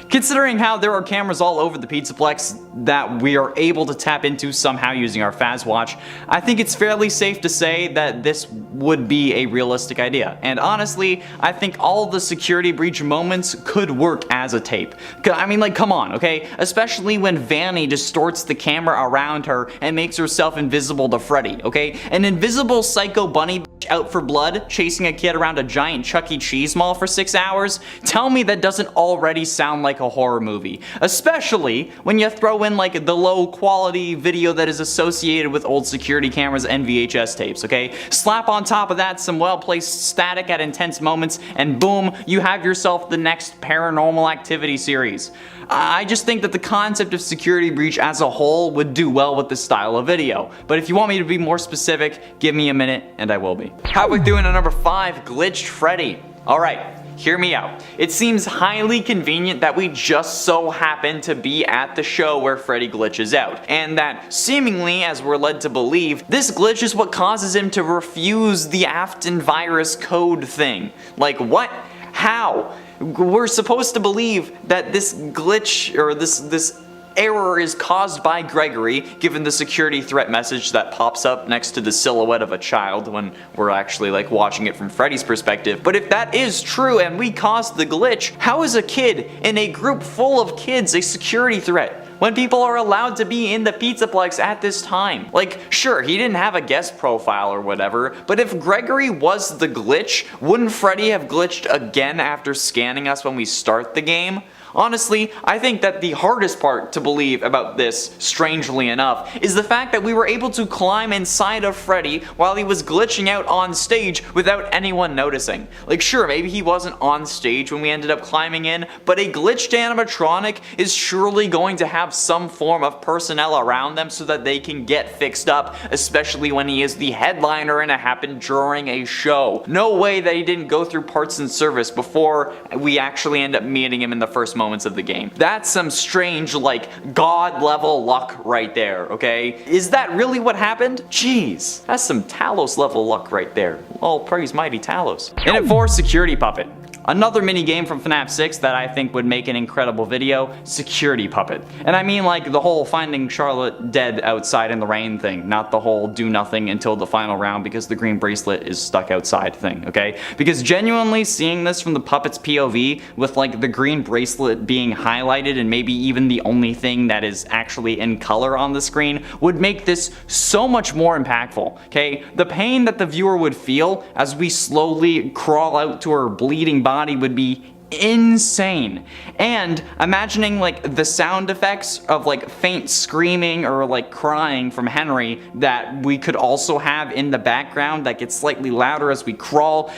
A: Considering how there are cameras all over the Pizzaplex that we are able to tap into somehow using our Fazwatch, I think it's fairly safe to say that this would be a realistic idea. And honestly, I think all the security breach moments could work as a tape. I mean, like, come on, okay? Especially when Vanny distorts the camera around her and makes herself invisible to Freddy, okay? An invisible psycho bunny out for blood chasing a kid around a giant Chuck E. Cheese mall for 6 hours? Tell me that doesn't already sound like a horror movie. Especially when you throw in like the low quality video that is associated with old security cameras and VHS tapes, okay? Slap on top of that some well-placed static at intense moments and boom, you have yourself the next Paranormal Activity series. I just think that the concept of security breach as a whole would do well with this style of video. But if you want me to be more specific, give me a minute and I will be. How about doing a number 5, glitched Freddy? Alright. Hear me out. It seems highly convenient that we just so happen to be at the show where Freddy glitches out, and that seemingly, as we're led to believe, this glitch is what causes him to refuse the Afton virus code thing. Like, what? How? We're supposed to believe that this glitch, or this error is caused by Gregory, given the security threat message that pops up next to the silhouette of a child when we're actually like watching it from Freddy's perspective. But if that is true and we caused the glitch, how is a kid in a group full of kids a security threat when people are allowed to be in the Pizzaplex at this time? Like, sure, he didn't have a guest profile or whatever, but if Gregory was the glitch, wouldn't Freddy have glitched again after scanning us when we start the game? Honestly, I think that the hardest part to believe about this, strangely enough, is the fact that we were able to climb inside of Freddy while he was glitching out on stage without anyone noticing. Like, sure, maybe he wasn't on stage when we ended up climbing in, but a glitched animatronic is surely going to have some form of personnel around them so that they can get fixed up, especially when he is the headliner and it happened during a show. No way that he didn't go through parts and service before we actually end up meeting him in the first moments of the game. That's some strange, like, god level luck right there, okay? Is that really what happened? Jeez, that's some Talos level luck right there. Oh, praise mighty Talos. And at 4, security puppet. Another mini game from FNAF 6 that I think would make an incredible video, Security Puppet. And I mean like the whole finding Charlotte dead outside in the rain thing, not the whole do nothing until the final round because the green bracelet is stuck outside thing, okay? Because genuinely seeing this from the puppet's POV with like the green bracelet being highlighted and maybe even the only thing that is actually in color on the screen would make this so much more impactful, okay? The pain that the viewer would feel as we slowly crawl out to her bleeding body would be insane. And imagining like the sound effects of like faint screaming or like crying from Henry that we could also have in the background that gets slightly louder as we crawl,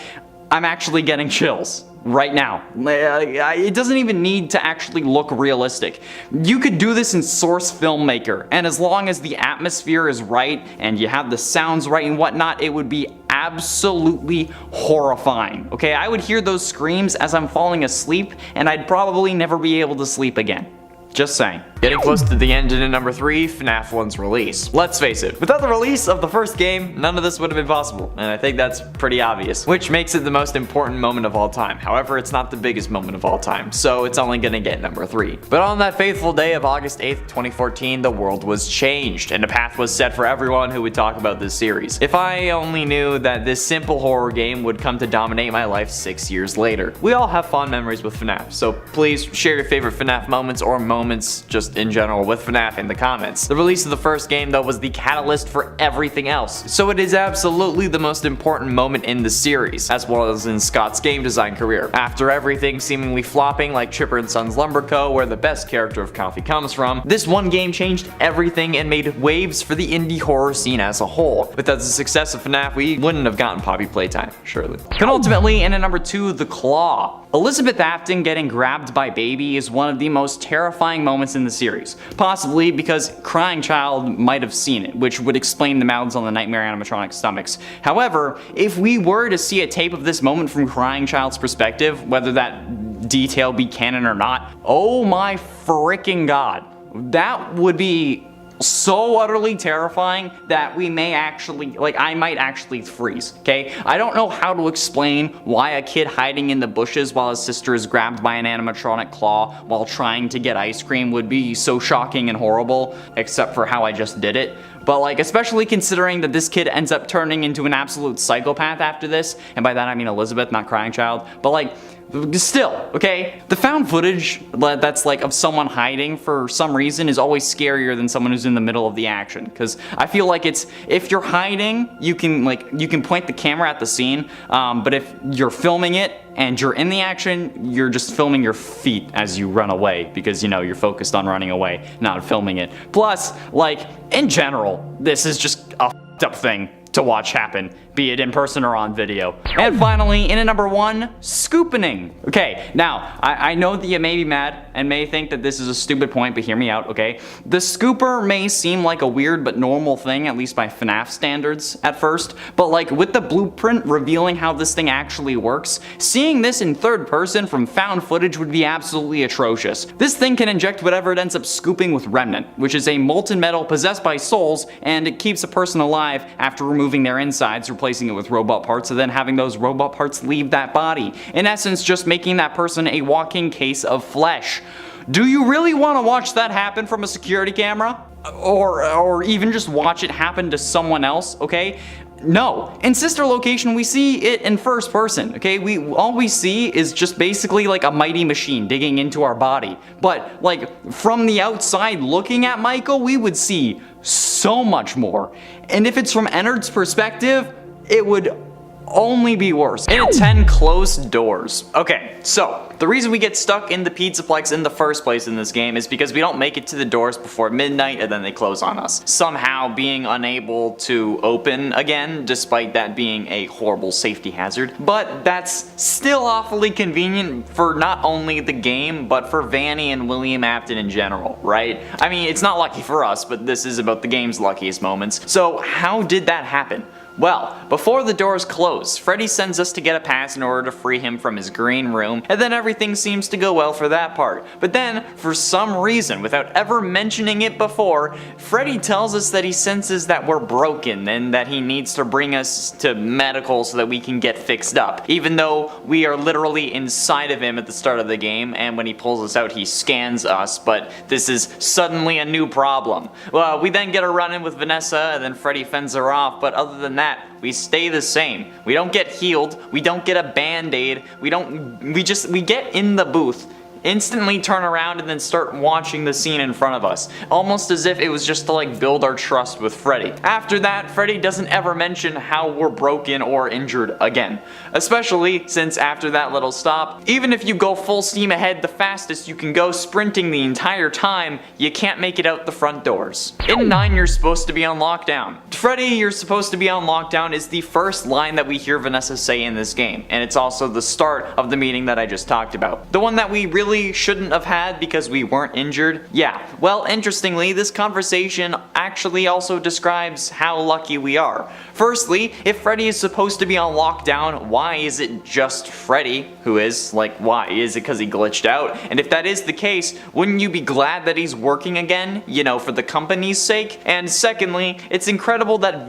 A: I'm actually getting chills. right now. It doesn't even need to actually look realistic. You could do this in Source Filmmaker, and as long as the atmosphere is right and you have the sounds right and whatnot, it would be absolutely horrifying. Okay, I would hear those screams as I'm falling asleep, and I'd probably never be able to sleep again. Just saying. Getting close to the end, and at number 3, FNAF 1's release. Let's face it, without the release of the first game, none of this would have been possible, and I think that's pretty obvious, which makes it the most important moment of all time. However, it's not the biggest moment of all time, so it's only gonna get number 3. But on that faithful day of August 8th, 2014, the world was changed, and a path was set for everyone who would talk about this series. If I only knew that this simple horror game would come to dominate my life 6 years later. We all have fond memories with FNAF, so please share your favorite FNAF moments or moments just in general with FNAF in the comments. The release of the first game though was the catalyst for everything else, so it is absolutely the most important moment in the series, as well as in Scott's game design career. After everything seemingly flopping like Chipper and Sons Lumber Co., where the best character of Coffee comes from, this one game changed everything and made waves for the indie horror scene as a whole. Without the success of FNAF, we wouldn't have gotten Poppy Playtime, surely. Penultimately, and at number 2, The Claw. Elizabeth Afton getting grabbed by Baby is one of the most terrifying moments in the series, possibly because Crying Child might have seen it, which would explain the mouths on the nightmare animatronic stomachs. However, if we were to see a tape of this moment from Crying Child's perspective, whether that detail be canon or not, oh my freaking god, that would be so utterly terrifying that we may actually, I might actually freeze, okay? I don't know how to explain why a kid hiding in the bushes while his sister is grabbed by an animatronic claw while trying to get ice cream would be so shocking and horrible, except for how I just did it. But especially considering that this kid ends up turning into an absolute psychopath after this, and by that I mean Elizabeth, not Crying Child, but still, okay? The found footage that's of someone hiding for some reason is always scarier than someone who's in the middle of the action, because I feel like if you're hiding, you can point the camera at the scene, but if you're filming it and you're in the action, you're just filming your feet as you run away, because you're focused on running away, not filming it. Plus, in general, this is just a f***ed up thing to watch happen, be it in person or on video. And finally, in at number 1, scoopening. Okay, now, I know that you may be mad and may think that this is a stupid point, but hear me out, okay? The scooper may seem like a weird but normal thing, at least by FNAF standards at first, but with the blueprint revealing how this thing actually works, seeing this in third person from found footage would be absolutely atrocious. This thing can inject whatever it ends up scooping with Remnant, which is a molten metal possessed by souls, and it keeps a person alive after removing their insides, replacing it with robot parts, and then having those robot parts leave that body. In essence, just making that person a walking case of flesh. Do you really want to watch that happen from a security camera? Or even just watch it happen to someone else, okay? No. In Sister Location, we see it in first person, okay? All we see is just basically a mighty machine digging into our body. But from the outside looking at Michael, we would see so much more. And if it's from Ennard's perspective, it would only be worse. And at 10, closed doors. Okay, so the reason we get stuck in the Pizzaplex in the first place in this game is because we don't make it to the doors before midnight and then they close on us, somehow being unable to open again, despite that being a horrible safety hazard. But that's still awfully convenient for not only the game, but for Vanny and William Afton in general, right? I mean, it's not lucky for us, but this is about the game's luckiest moments. So how did that happen? Well, before the doors close, Freddy sends us to get a pass in order to free him from his green room, and then everything seems to go well for that part. But then, for some reason, without ever mentioning it before, Freddy tells us that he senses that we're broken and that he needs to bring us to medical so that we can get fixed up, even though we are literally inside of him at the start of the game, and when he pulls us out he scans us, but this is suddenly a new problem. Well, we then get a run-in with Vanessa, and then Freddy fends her off, but other than that, we stay the same. We don't get healed, we don't get a band-aid, we get in the booth, instantly turn around and then start watching the scene in front of us, almost as if it was just to like build our trust with Freddy. After that, Freddy doesn't ever mention how we're broken or injured again, especially since after that little stop, even if you go full steam ahead the fastest you can go sprinting the entire time, you can't make it out the front doors. In 9, you're supposed to be on lockdown. Freddy, you're supposed to be on lockdown is the first line that we hear Vanessa say in this game, and it's also the start of the meeting that I just talked about. The one that we really shouldn't have had because we weren't injured? Yeah, well, interestingly, this conversation actually also describes how lucky we are. Firstly, if Freddy is supposed to be on lockdown, why is it just Freddy who is? Like, why? Is it because he glitched out? And if that is the case, wouldn't you be glad that he's working again, you know, for the company's sake? And secondly, it's incredible that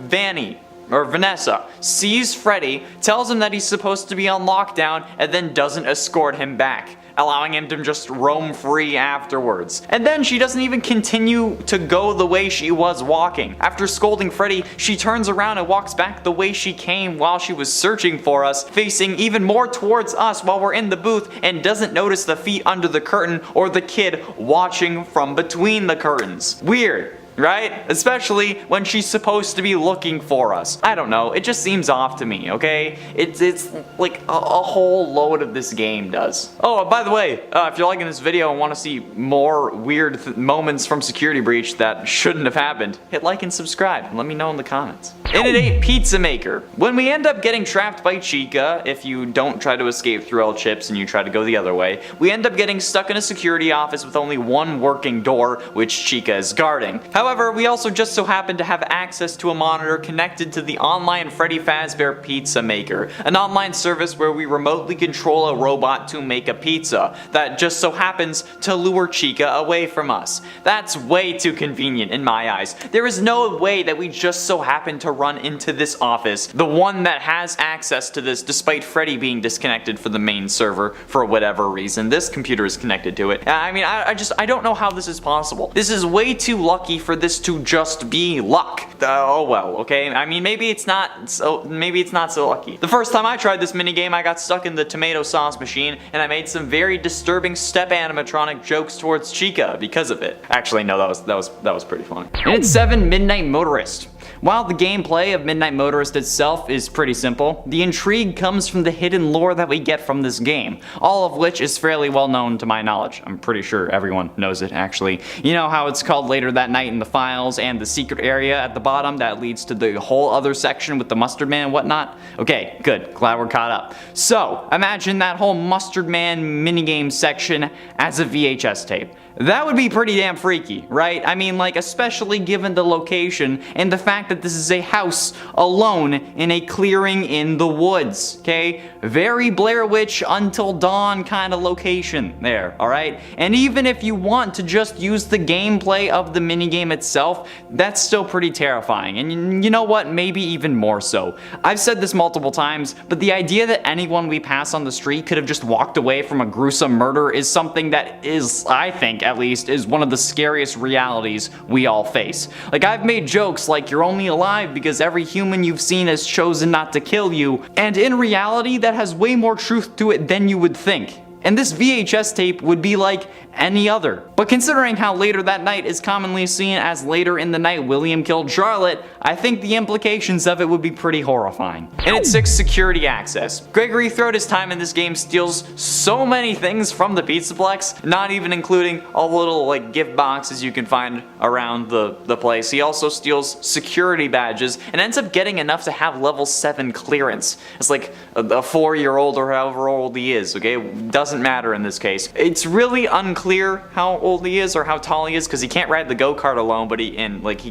A: Vanessa sees Freddy, tells him that he's supposed to be on lockdown, and then doesn't escort him back, allowing him to just roam free afterwards. And then she doesn't even continue to go the way she was walking. After scolding Freddy, she turns around and walks back the way she came while she was searching for us, facing even more towards us while we're in the booth, and doesn't notice the feet under the curtain or the kid watching from between the curtains. Weird, right? Especially when she's supposed to be looking for us. I don't know, it just seems off to me, okay? It's like a whole load of this game does. Oh, by the way, if you're liking this video and want to see more weird moments from Security Breach that shouldn't have happened, hit like and subscribe and let me know in the comments. In at 8, Pizza Maker. When we end up getting trapped by Chica, if you don't try to escape through all chips and you try to go the other way, we end up getting stuck in a security office with only one working door, which Chica is guarding. However, we also just so happen to have access to a monitor connected to the online Freddy Fazbear Pizza Maker, an online service where we remotely control a robot to make a pizza that just so happens to lure Chica away from us. That's way too convenient in my eyes. There is no way that we just so happen to run into this office, the one that has access to this despite Freddy being disconnected for the main server for whatever reason. This computer is connected to it. I mean, I don't know how this is possible. This is way too lucky for this to just be luck. Oh well, okay? I mean, maybe it's not so lucky. The first time I tried this minigame, I got stuck in the tomato sauce machine, and I made some very disturbing step animatronic jokes towards Chica because of it. Actually, no, that was pretty funny. And it's 7, Midnight Motorist. While the gameplay of Midnight Motorist itself is pretty simple, the intrigue comes from the hidden lore that we get from this game, all of which is fairly well known to my knowledge. I'm pretty sure everyone knows it, actually. You know how it's called Later That Night in the files, and the secret area at the bottom that leads to the whole other section with the Mustard Man and whatnot? Okay, good, glad we're caught up. So, imagine that whole Mustard Man minigame section as a VHS tape. That would be pretty damn freaky, right? I mean, like, especially given the location and the fact that this is a house alone in a clearing in the woods, okay? Very Blair Witch Until Dawn kind of location there, alright? And even if you want to just use the gameplay of the minigame itself, that's still pretty terrifying. And you know what? Maybe even more so. I've said this multiple times, but the idea that anyone we pass on the street could have just walked away from a gruesome murder is something that is, I think, at least, is one of the scariest realities we all face. Like, I've made jokes like you're only alive because every human you've seen has chosen not to kill you, and in reality that has way more truth to it than you would think. And this VHS tape would be like any other. But considering how Later That Night is commonly seen as later in the night William killed Charlotte, I think the implications of it would be pretty horrifying. And at 6, Security Access. Gregory throughout his time in this game steals so many things from the Pizzaplex, not even including all the little like gift boxes you can find around the place. He also steals security badges and ends up getting enough to have level 7 clearance. It's like a 4-year-old or however old he is, okay? Doesn't matter in this case. It's really unclear how old he is or how tall he is because he can't ride the go-kart alone, but he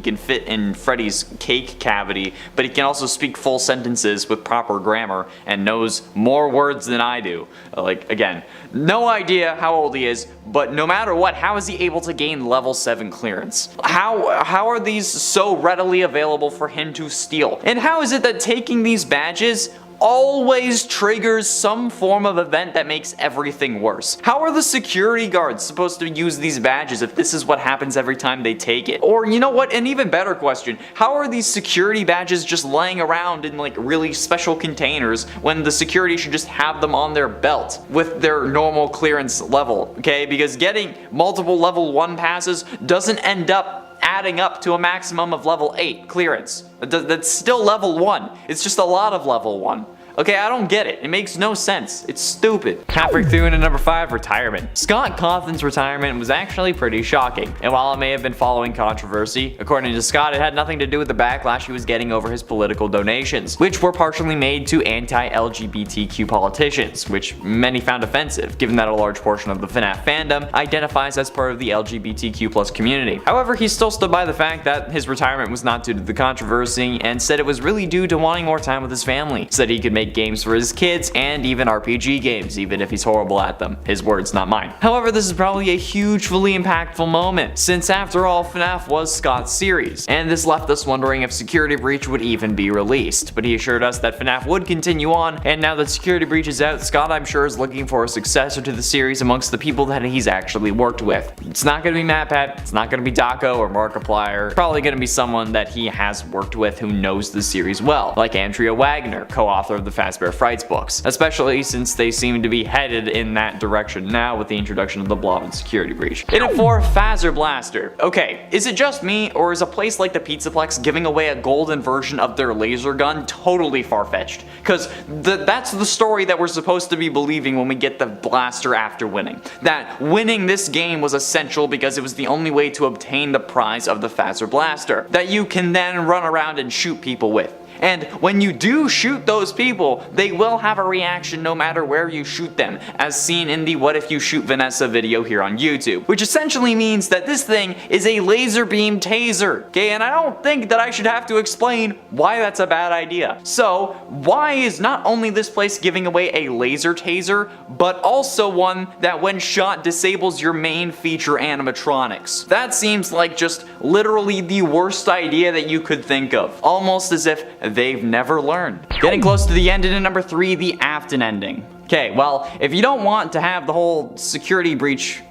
A: can fit in Freddy's cake cavity, but he can also speak full sentences with proper grammar and knows more words than I do. Like, again, no idea how old he is, but no matter what, how is he able to gain level 7 clearance? How are these so readily available for him to steal? And how is it that taking these badges always triggers some form of event that makes everything worse. How are the security guards supposed to use these badges if this is what happens every time they take it? Or you know what, an even better question, how are these security badges just laying around in like really special containers when the security should just have them on their belt with their normal clearance level, okay? Because getting multiple level 1 passes doesn't end up adding up to a maximum of level 8 clearance. That's still level 1. It's just a lot of level 1. Okay, I don't get it. It makes no sense. It's stupid. Halfway through into number 5, retirement. Scott Cawthon's retirement was actually pretty shocking, and while it may have been following controversy, according to Scott, it had nothing to do with the backlash he was getting over his political donations, which were partially made to anti-LGBTQ politicians, which many found offensive, given that a large portion of the FNAF fandom identifies as part of the LGBTQ+ community. However, he still stood by the fact that his retirement was not due to the controversy, and said it was really due to wanting more time with his family, so that he could make games for his kids and even RPG games, even if he's horrible at them. His words, not mine. However, this is probably a hugely impactful moment, since after all, FNAF was Scott's series, and this left us wondering if Security Breach would even be released. But he assured us that FNAF would continue on, and now that Security Breach is out, Scott, I'm sure, is looking for a successor to the series amongst the people that he's actually worked with. It's not gonna be MatPat, it's not gonna be Daco or Markiplier, it's probably gonna be someone that he has worked with who knows the series well, like Andrea Wagner, co-author of the Fazbear Frights books, especially since they seem to be headed in that direction now with the introduction of the Blob and Security Breach. In at 4, Phaser Blaster. Okay, is it just me, or is a place like the Pizzaplex giving away a golden version of their laser gun totally far-fetched? Cause that's the story that we're supposed to be believing when we get the blaster after winning. That winning this game was essential because it was the only way to obtain the prize of the Phaser Blaster, that you can then run around and shoot people with. And when you do shoot those people, they will have a reaction no matter where you shoot them, as seen in the What If You Shoot Vanessa video here on YouTube. Which essentially means that this thing is a laser beam taser, okay? And I don't think that I should have to explain why that's a bad idea. So, why is not only this place giving away a laser taser, but also one that when shot disables your main feature animatronics? That seems like just literally the worst idea that you could think of. Almost as if they've never learned. Getting close to the end, and in number 3, the Afton ending. Okay, well, if you don't want to have the whole Security Breach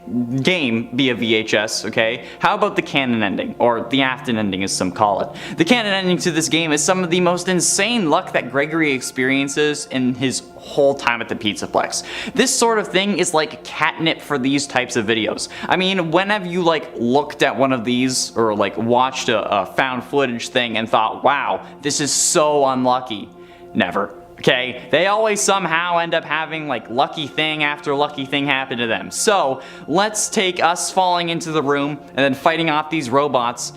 A: game be a VHS, okay, how about the canon ending, or the Afton ending as some call it. The canon ending to this game is some of the most insane luck that Gregory experiences in his whole time at the Pizzaplex. This sort of thing is like catnip for these types of videos. I mean, when have you like looked at one of these, or like watched a found footage thing and thought, wow, this is so unlucky? Never. Okay, they always somehow end up having like lucky thing after lucky thing happen to them. So let's take us falling into the room and then fighting off these robots.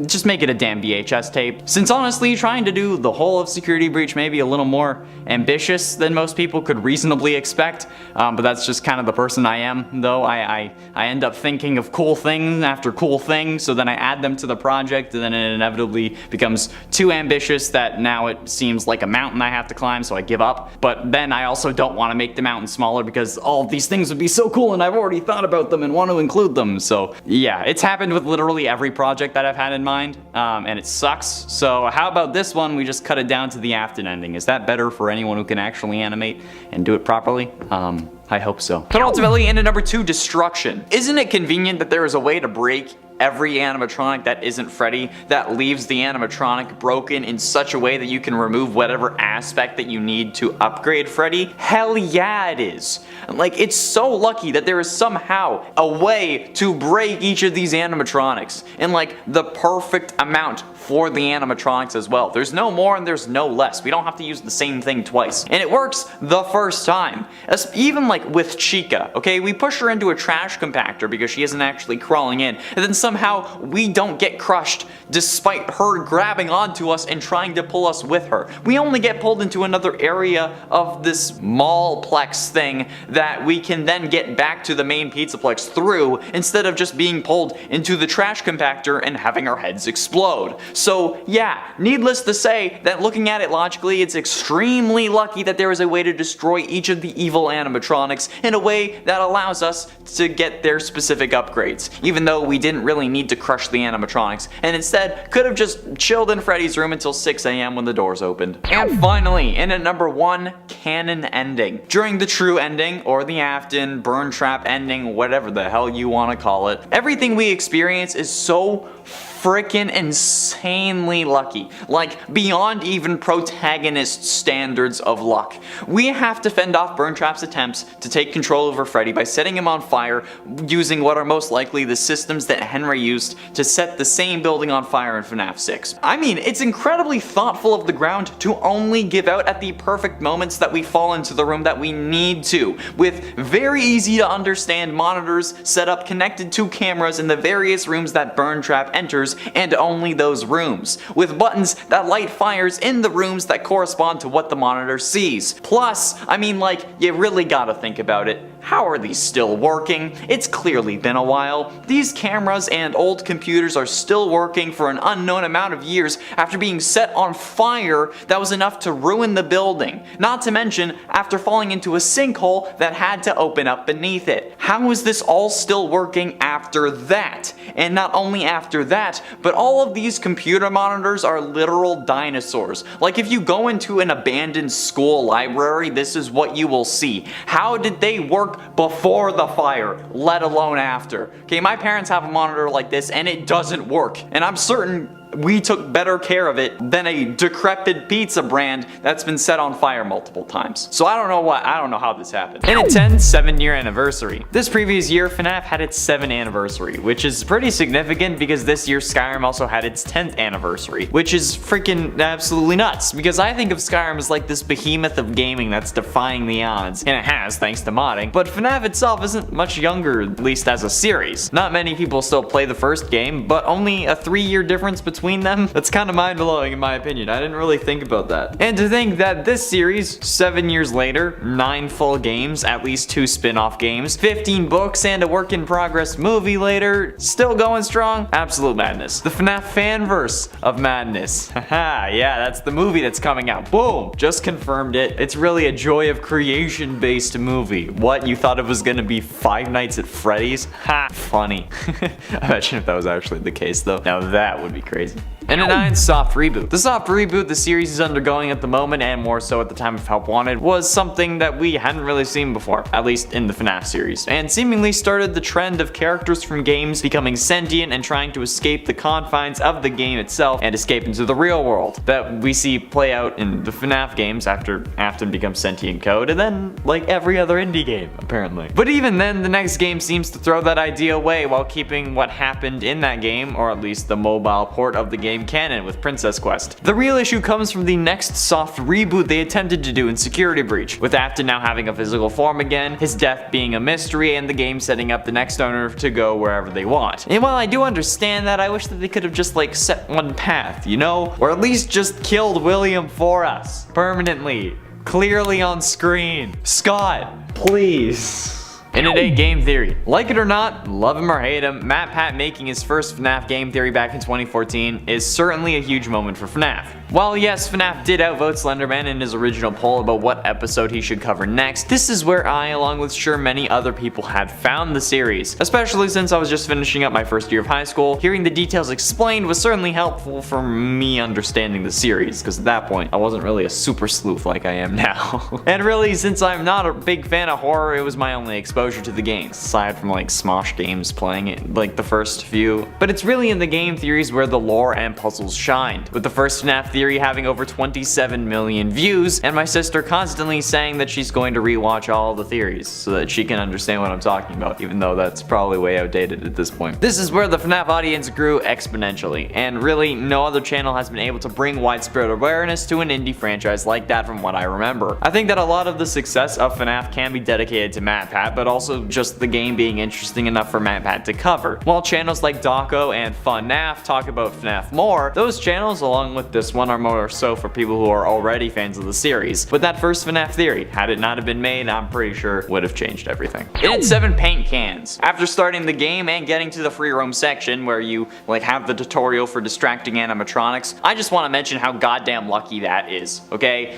A: Just make it a damn VHS tape. Since honestly, trying to do the whole of Security Breach may be a little more ambitious than most people could reasonably expect, but that's just kind of the person I am, though. I end up thinking of cool things after cool things, so then I add them to the project, and then it inevitably becomes too ambitious that now it seems like a mountain I have to climb, so I give up. But then I also don't want to make the mountain smaller because all of these things would be so cool and I've already thought about them and want to include them. So yeah, it's happened with literally every project that I've had in mind, and it sucks. So how about this one, we just cut it down to the Afton ending? Is that better for anyone who can actually animate and do it properly? I hope so. But ultimately, into number 2, destruction. Isn't it convenient that there is a way to break every animatronic that isn't Freddy, that leaves the animatronic broken in such a way that you can remove whatever aspect that you need to upgrade Freddy? Hell yeah, it is. Like, it's so lucky that there is somehow a way to break each of these animatronics in like the perfect amount for the animatronics as well. There's no more and there's no less. We don't have to use the same thing twice. And it works the first time. Even like with Chica, okay? We push her into a trash compactor because she isn't actually crawling in, and then somehow we don't get crushed despite her grabbing onto us and trying to pull us with her. We only get pulled into another area of this mallplex thing that we can then get back to the main Pizzaplex through, instead of just being pulled into the trash compactor and having our heads explode. So yeah, needless to say that looking at it logically, it's extremely lucky that there is a way to destroy each of the evil animatronics in a way that allows us to get their specific upgrades, even though we didn't really need to crush the animatronics, and instead could have just chilled in Freddy's room until 6 a.m. when the doors opened. And finally, in at number 1, canon ending. During the true ending, or the Afton, Burn Trap ending, whatever the hell you want to call it, everything we experience is so freaking insanely lucky, like beyond even protagonist standards of luck. We have to fend off Burn Trap's attempts to take control over Freddy by setting him on fire using what are most likely the systems that Henry used to set the same building on fire in FNAF 6. I mean, it's incredibly thoughtful of the ground to only give out at the perfect moments that we fall into the room that we need to, with very easy to understand monitors set up connected to cameras in the various rooms that Burn Trap enters, and only those rooms, with buttons that light fires in the rooms that correspond to what the monitor sees. Plus, I mean, like, you really gotta think about it. How are these still working? It's clearly been a while. These cameras and old computers are still working for an unknown amount of years after being set on fire that was enough to ruin the building. Not to mention, after falling into a sinkhole that had to open up beneath it. How is this all still working after that? And not only after that, but all of these computer monitors are literal dinosaurs. Like if you go into an abandoned school library, this is what you will see. How did they work before the fire, let alone after? Okay, my parents have a monitor like this and it doesn't work. And I'm certain we took better care of it than a decrepit pizza brand that's been set on fire multiple times. So I don't know how this happened. In its 7-year anniversary. This previous year, FNAF had its 7th anniversary, which is pretty significant because this year Skyrim also had its 10th anniversary, which is freaking absolutely nuts because I think of Skyrim as like this behemoth of gaming that's defying the odds, and it has thanks to modding, but FNAF itself isn't much younger, at least as a series. Not many people still play the first game, but only a 3-year difference between them? That's kind of mind-blowing in my opinion. I didn't really think about that. And to think that this series, 7 years later, 9 full games, at least 2 spin-off games, 15 books, and a work-in-progress movie later, still going strong? Absolute madness. The FNAF fanverse of madness. Haha, yeah, that's the movie that's coming out. Boom! Just confirmed it. It's really a Joy of Creation-based movie. What, you thought it was gonna be Five Nights at Freddy's? Ha! Funny. Imagine if that was actually the case though. Now that would be crazy. And a 9 soft reboot. The soft reboot the series is undergoing at the moment, and more so at the time of Help Wanted, was something that we hadn't really seen before, at least in the FNAF series, and seemingly started the trend of characters from games becoming sentient and trying to escape the confines of the game itself and escape into the real world that we see play out in the FNAF games after Afton becomes sentient code, and then like every other indie game, apparently. But even then, the next game seems to throw that idea away while keeping what happened in that game, or at least the mobile port of the game, canon with Princess Quest. The real issue comes from the next soft reboot they attempted to do in Security Breach, with Afton now having a physical form again, his death being a mystery, and the game setting up the next owner to go wherever they want. And while I do understand that, I wish that they could have just like set one path, you know? Or at least just killed William for us. Permanently. Clearly on screen. Scott, please. In a day game theory. Like it or not, love him or hate him, MatPat making his first FNAF game theory back in 2014 is certainly a huge moment for FNAF. While yes, FNAF did outvote Slenderman in his original poll about what episode he should cover next, this is where I, along with sure many other people, had found the series. Especially since I was just finishing up my first year of high school, hearing the details explained was certainly helpful for me understanding the series, because at that point, I wasn't really a super sleuth like I am now. And really, since I'm not a big fan of horror, it was my only exposure to the games, aside from like Smosh games playing it, like the first few. But it's really in the game theories where the lore and puzzles shined, with the first FNAF theory having over 27 million views, and my sister constantly saying that she's going to rewatch all the theories so that she can understand what I'm talking about, even though that's probably way outdated at this point. This is where the FNAF audience grew exponentially, and really no other channel has been able to bring widespread awareness to an indie franchise like that from what I remember. I think that a lot of the success of FNAF can be dedicated to MatPat, but also just the game being interesting enough for MatPat to cover. While channels like Dawko and FNAF talk about FNAF more, those channels, along with this one, one are more so for people who are already fans of the series. But that first FNAF theory, had it not have been made, I'm pretty sure would have changed everything. It had 7 paint cans. After starting the game and getting to the free roam section where you have the tutorial for distracting animatronics, I just want to mention how goddamn lucky that is, okay?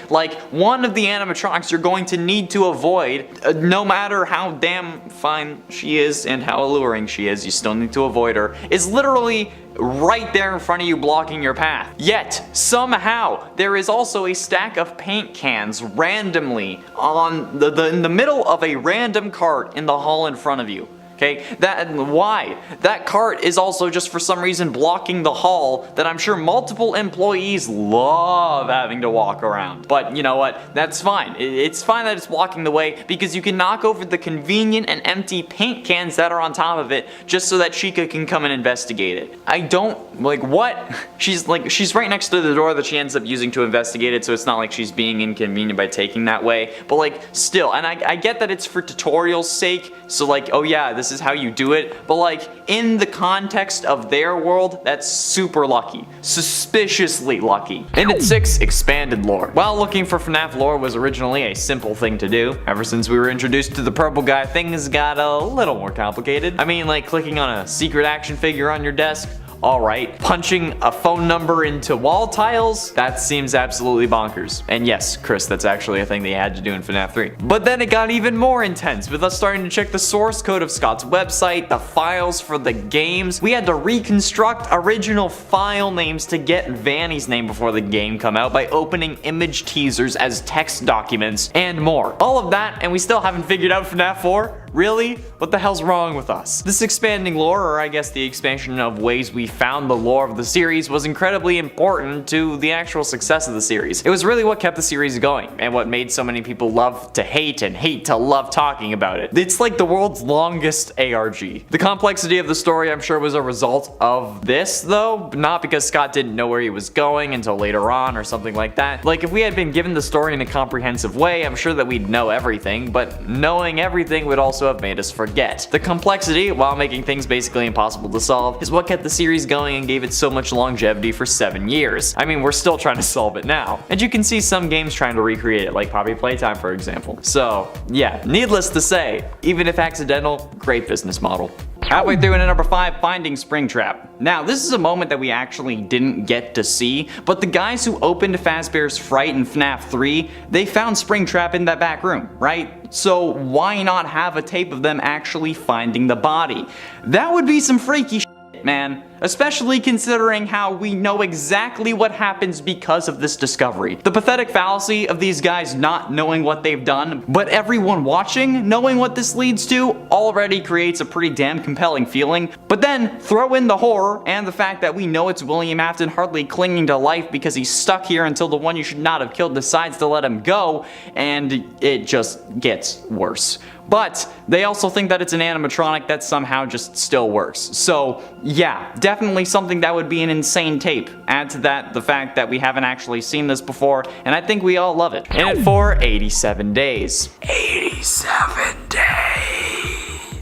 A: One of the animatronics you're going to need to avoid, no matter how damn fine she is and how alluring she is, you still need to avoid her, is literally right there in front of you blocking your path. Yet, somehow, there is also a stack of paint cans randomly on in the middle of a random cart in the hall in front of you. Okay, why? That cart is also just for some reason blocking the hall that I'm sure multiple employees love having to walk around. But you know what? That's fine. It's fine that it's blocking the way because you can knock over the convenient and empty paint cans that are on top of it just so that Chica can come and investigate it. I don't, what? She's right next to the door that she ends up using to investigate it, so it's not like she's being inconvenient by taking that way. But still, and I get that it's for tutorial's sake, so oh yeah, this is how you do it, but in the context of their world, that's super lucky. Suspiciously lucky. And at 6, expanded lore. While looking for FNAF lore was originally a simple thing to do, ever since we were introduced to the purple guy, things got a little more complicated. I mean, clicking on a secret action figure on your desk, alright. Punching a phone number into wall tiles? That seems absolutely bonkers. And yes, Chris, that's actually a thing they had to do in FNAF 3. But then it got even more intense with us starting to check the source code of Scott's website, the files for the games. We had to reconstruct original file names to get Vanny's name before the game come out by opening image teasers as text documents and more. All of that, and we still haven't figured out FNAF 4? Really? What the hell's wrong with us? This expanding lore, or I guess the expansion of ways we found the lore of the series, was incredibly important to the actual success of the series. It was really what kept the series going, and what made so many people love to hate and hate to love talking about it. It's like the world's longest ARG. The complexity of the story, I'm sure, was a result of this, though, not because Scott didn't know where he was going until later on or something like that. If we had been given the story in a comprehensive way, I'm sure that we'd know everything, but knowing everything would also have made us forget. The complexity, while making things basically impossible to solve, is what kept the series going and gave it so much longevity for 7 years. I mean, we're still trying to solve it now. And you can see some games trying to recreate it, like Poppy Playtime, for example. So, yeah, needless to say, even if accidental, great business model. Halfway through into number 5, finding Springtrap. Now, this is a moment that we actually didn't get to see, but the guys who opened Fazbear's Fright in FNAF 3, they found Springtrap in that back room, right? So why not have a tape of them actually finding the body? That would be some freaky shit, man. Especially considering how we know exactly what happens because of this discovery. The pathetic fallacy of these guys not knowing what they've done, but everyone watching knowing what this leads to already creates a pretty damn compelling feeling. But then throw in the horror and the fact that we know it's William Afton hardly clinging to life because he's stuck here until the one you should not have killed decides to let him go, and it just gets worse. But they also think that it's an animatronic that somehow just still works. So yeah, definitely something that would be an insane tape. Add to that the fact that we haven't actually seen this before, and I think we all love it. And at 4, 87 days. 87 days.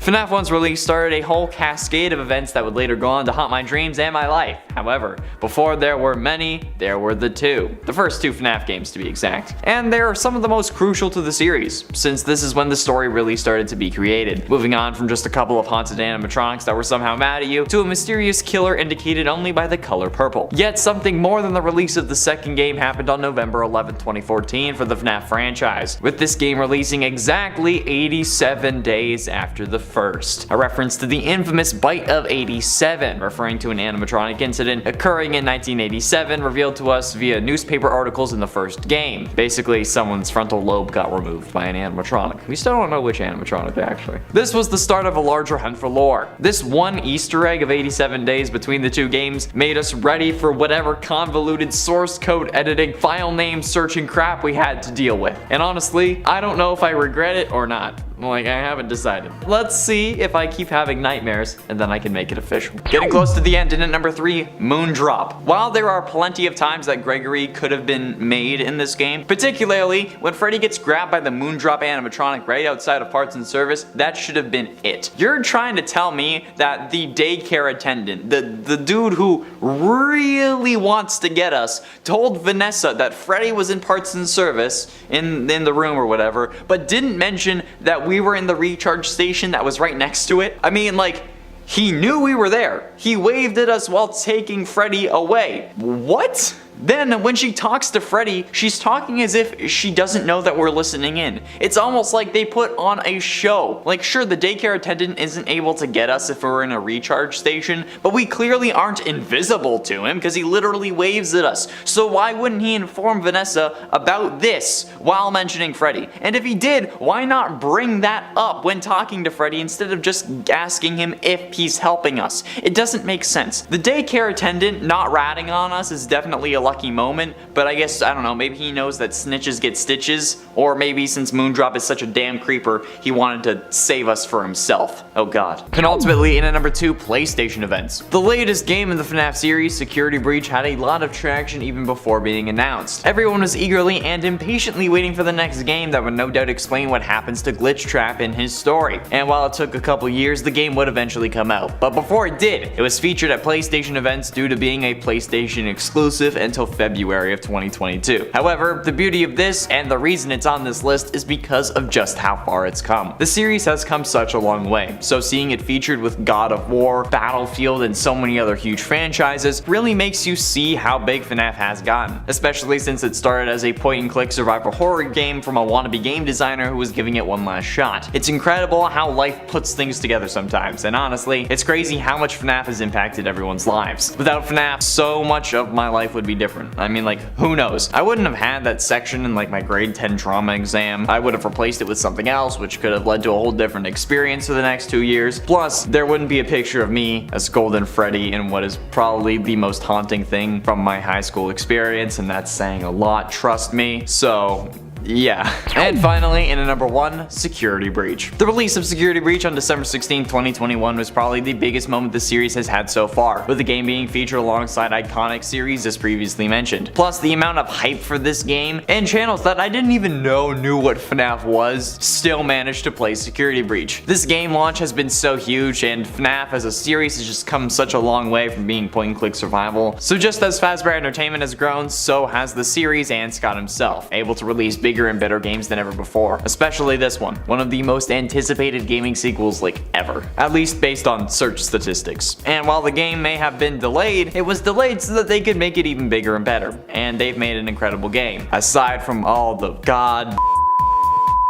A: FNAF 1's release started a whole cascade of events that would later go on to haunt my dreams and my life. However, before there were many, there were the 2. The first 2 FNAF games to be exact. And they are some of the most crucial to the series, since this is when the story really started to be created. Moving on from just a couple of haunted animatronics that were somehow mad at you, to a mysterious killer indicated only by the color purple. Yet something more than the release of the second game happened on November 11, 2014 for the FNAF franchise, with this game releasing exactly 87 days after the first. A reference to the infamous Bite of 87, referring to an animatronic incident occurring in 1987 revealed to us via newspaper articles in the first game. Basically, someone's frontal lobe got removed by an animatronic. We still don't know which animatronic actually. This was the start of a larger hunt for lore. This one Easter egg of 87 days between the 2 games made us ready for whatever convoluted source code editing, file name searching crap we had to deal with. And honestly, I don't know if I regret it or not. Like, I haven't decided. Let's see if I keep having nightmares, and then I can make it official. Getting close to the end, and at number 3, Moondrop. While there are plenty of times that Gregory could have been made in this game, particularly when Freddy gets grabbed by the Moondrop animatronic right outside of Parts and Service, that should have been it. You're trying to tell me that the daycare attendant, the dude who really wants to get us, told Vanessa that Freddy was in Parts and Service in the room or whatever, but didn't mention that we were in the recharge station that was right next to it? I mean, like, he knew we were there. He waved at us while taking Freddy away. What? Then, when she talks to Freddy, she's talking as if she doesn't know that we're listening in. It's almost like they put on a show. Like, sure, the daycare attendant isn't able to get us if we're in a recharge station, but we clearly aren't invisible to him because he literally waves at us. So why wouldn't he inform Vanessa about this while mentioning Freddy? And if he did, why not bring that up when talking to Freddy instead of just asking him if he's helping us? It doesn't make sense. The daycare attendant not ratting on us is definitely a lucky moment, but I guess, I don't know, maybe he knows that snitches get stitches, or maybe since Moondrop is such a damn creeper, he wanted to save us for himself. Oh god. And ultimately, in at number 2, PlayStation events. The latest game in the FNAF series, Security Breach, had a lot of traction even before being announced. Everyone was eagerly and impatiently waiting for the next game that would no doubt explain what happens to Glitch Trap in his story. And while it took a couple years, the game would eventually come out. But before it did, it was featured at PlayStation events due to being a PlayStation exclusive until February of 2022. However, the beauty of this, and the reason it's on this list, is because of just how far it's come. The series has come such a long way, so seeing it featured with God of War, Battlefield, and so many other huge franchises really makes you see how big FNAF has gotten, especially since it started as a point-and-click survival horror game from a wannabe game designer who was giving it one last shot. It's incredible how life puts things together sometimes, and honestly, it's crazy how much FNAF has impacted everyone's lives. Without FNAF, so much of my life would be different. I mean, like, who knows? I wouldn't have had that section in like my grade 10 trauma exam. I would have replaced it with something else, which could have led to a whole different experience for the next 2 years. Plus, there wouldn't be a picture of me as Golden Freddy in what is probably the most haunting thing from my high school experience, and that's saying a lot, trust me. So, yeah. And finally, in at number 1, Security Breach. The release of Security Breach on December 16, 2021 was probably the biggest moment the series has had so far, with the game being featured alongside iconic series as previously mentioned. Plus, the amount of hype for this game, and channels that I didn't even know knew what FNAF was, still managed to play Security Breach. This game launch has been so huge, and FNAF as a series has just come such a long way from being point-and-click survival. So just as Fazbear Entertainment has grown, so has the series and Scott himself, able to release bigger and better games than ever before, especially this one of the most anticipated gaming sequels like ever, at least based on search statistics. And while the game may have been delayed, it was delayed so that they could make it even bigger and better, and they've made an incredible game, aside from all the god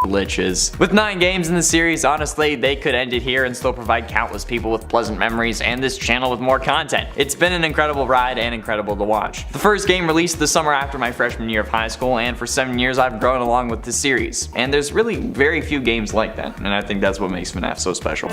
A: glitches. With 9 games in the series, honestly, they could end it here and still provide countless people with pleasant memories and this channel with more content. It's been an incredible ride and incredible to watch. The first game released the summer after my freshman year of high school, and for 7 years I've grown along with the series. And there's really very few games like that, and I think that's what makes FNAF so special.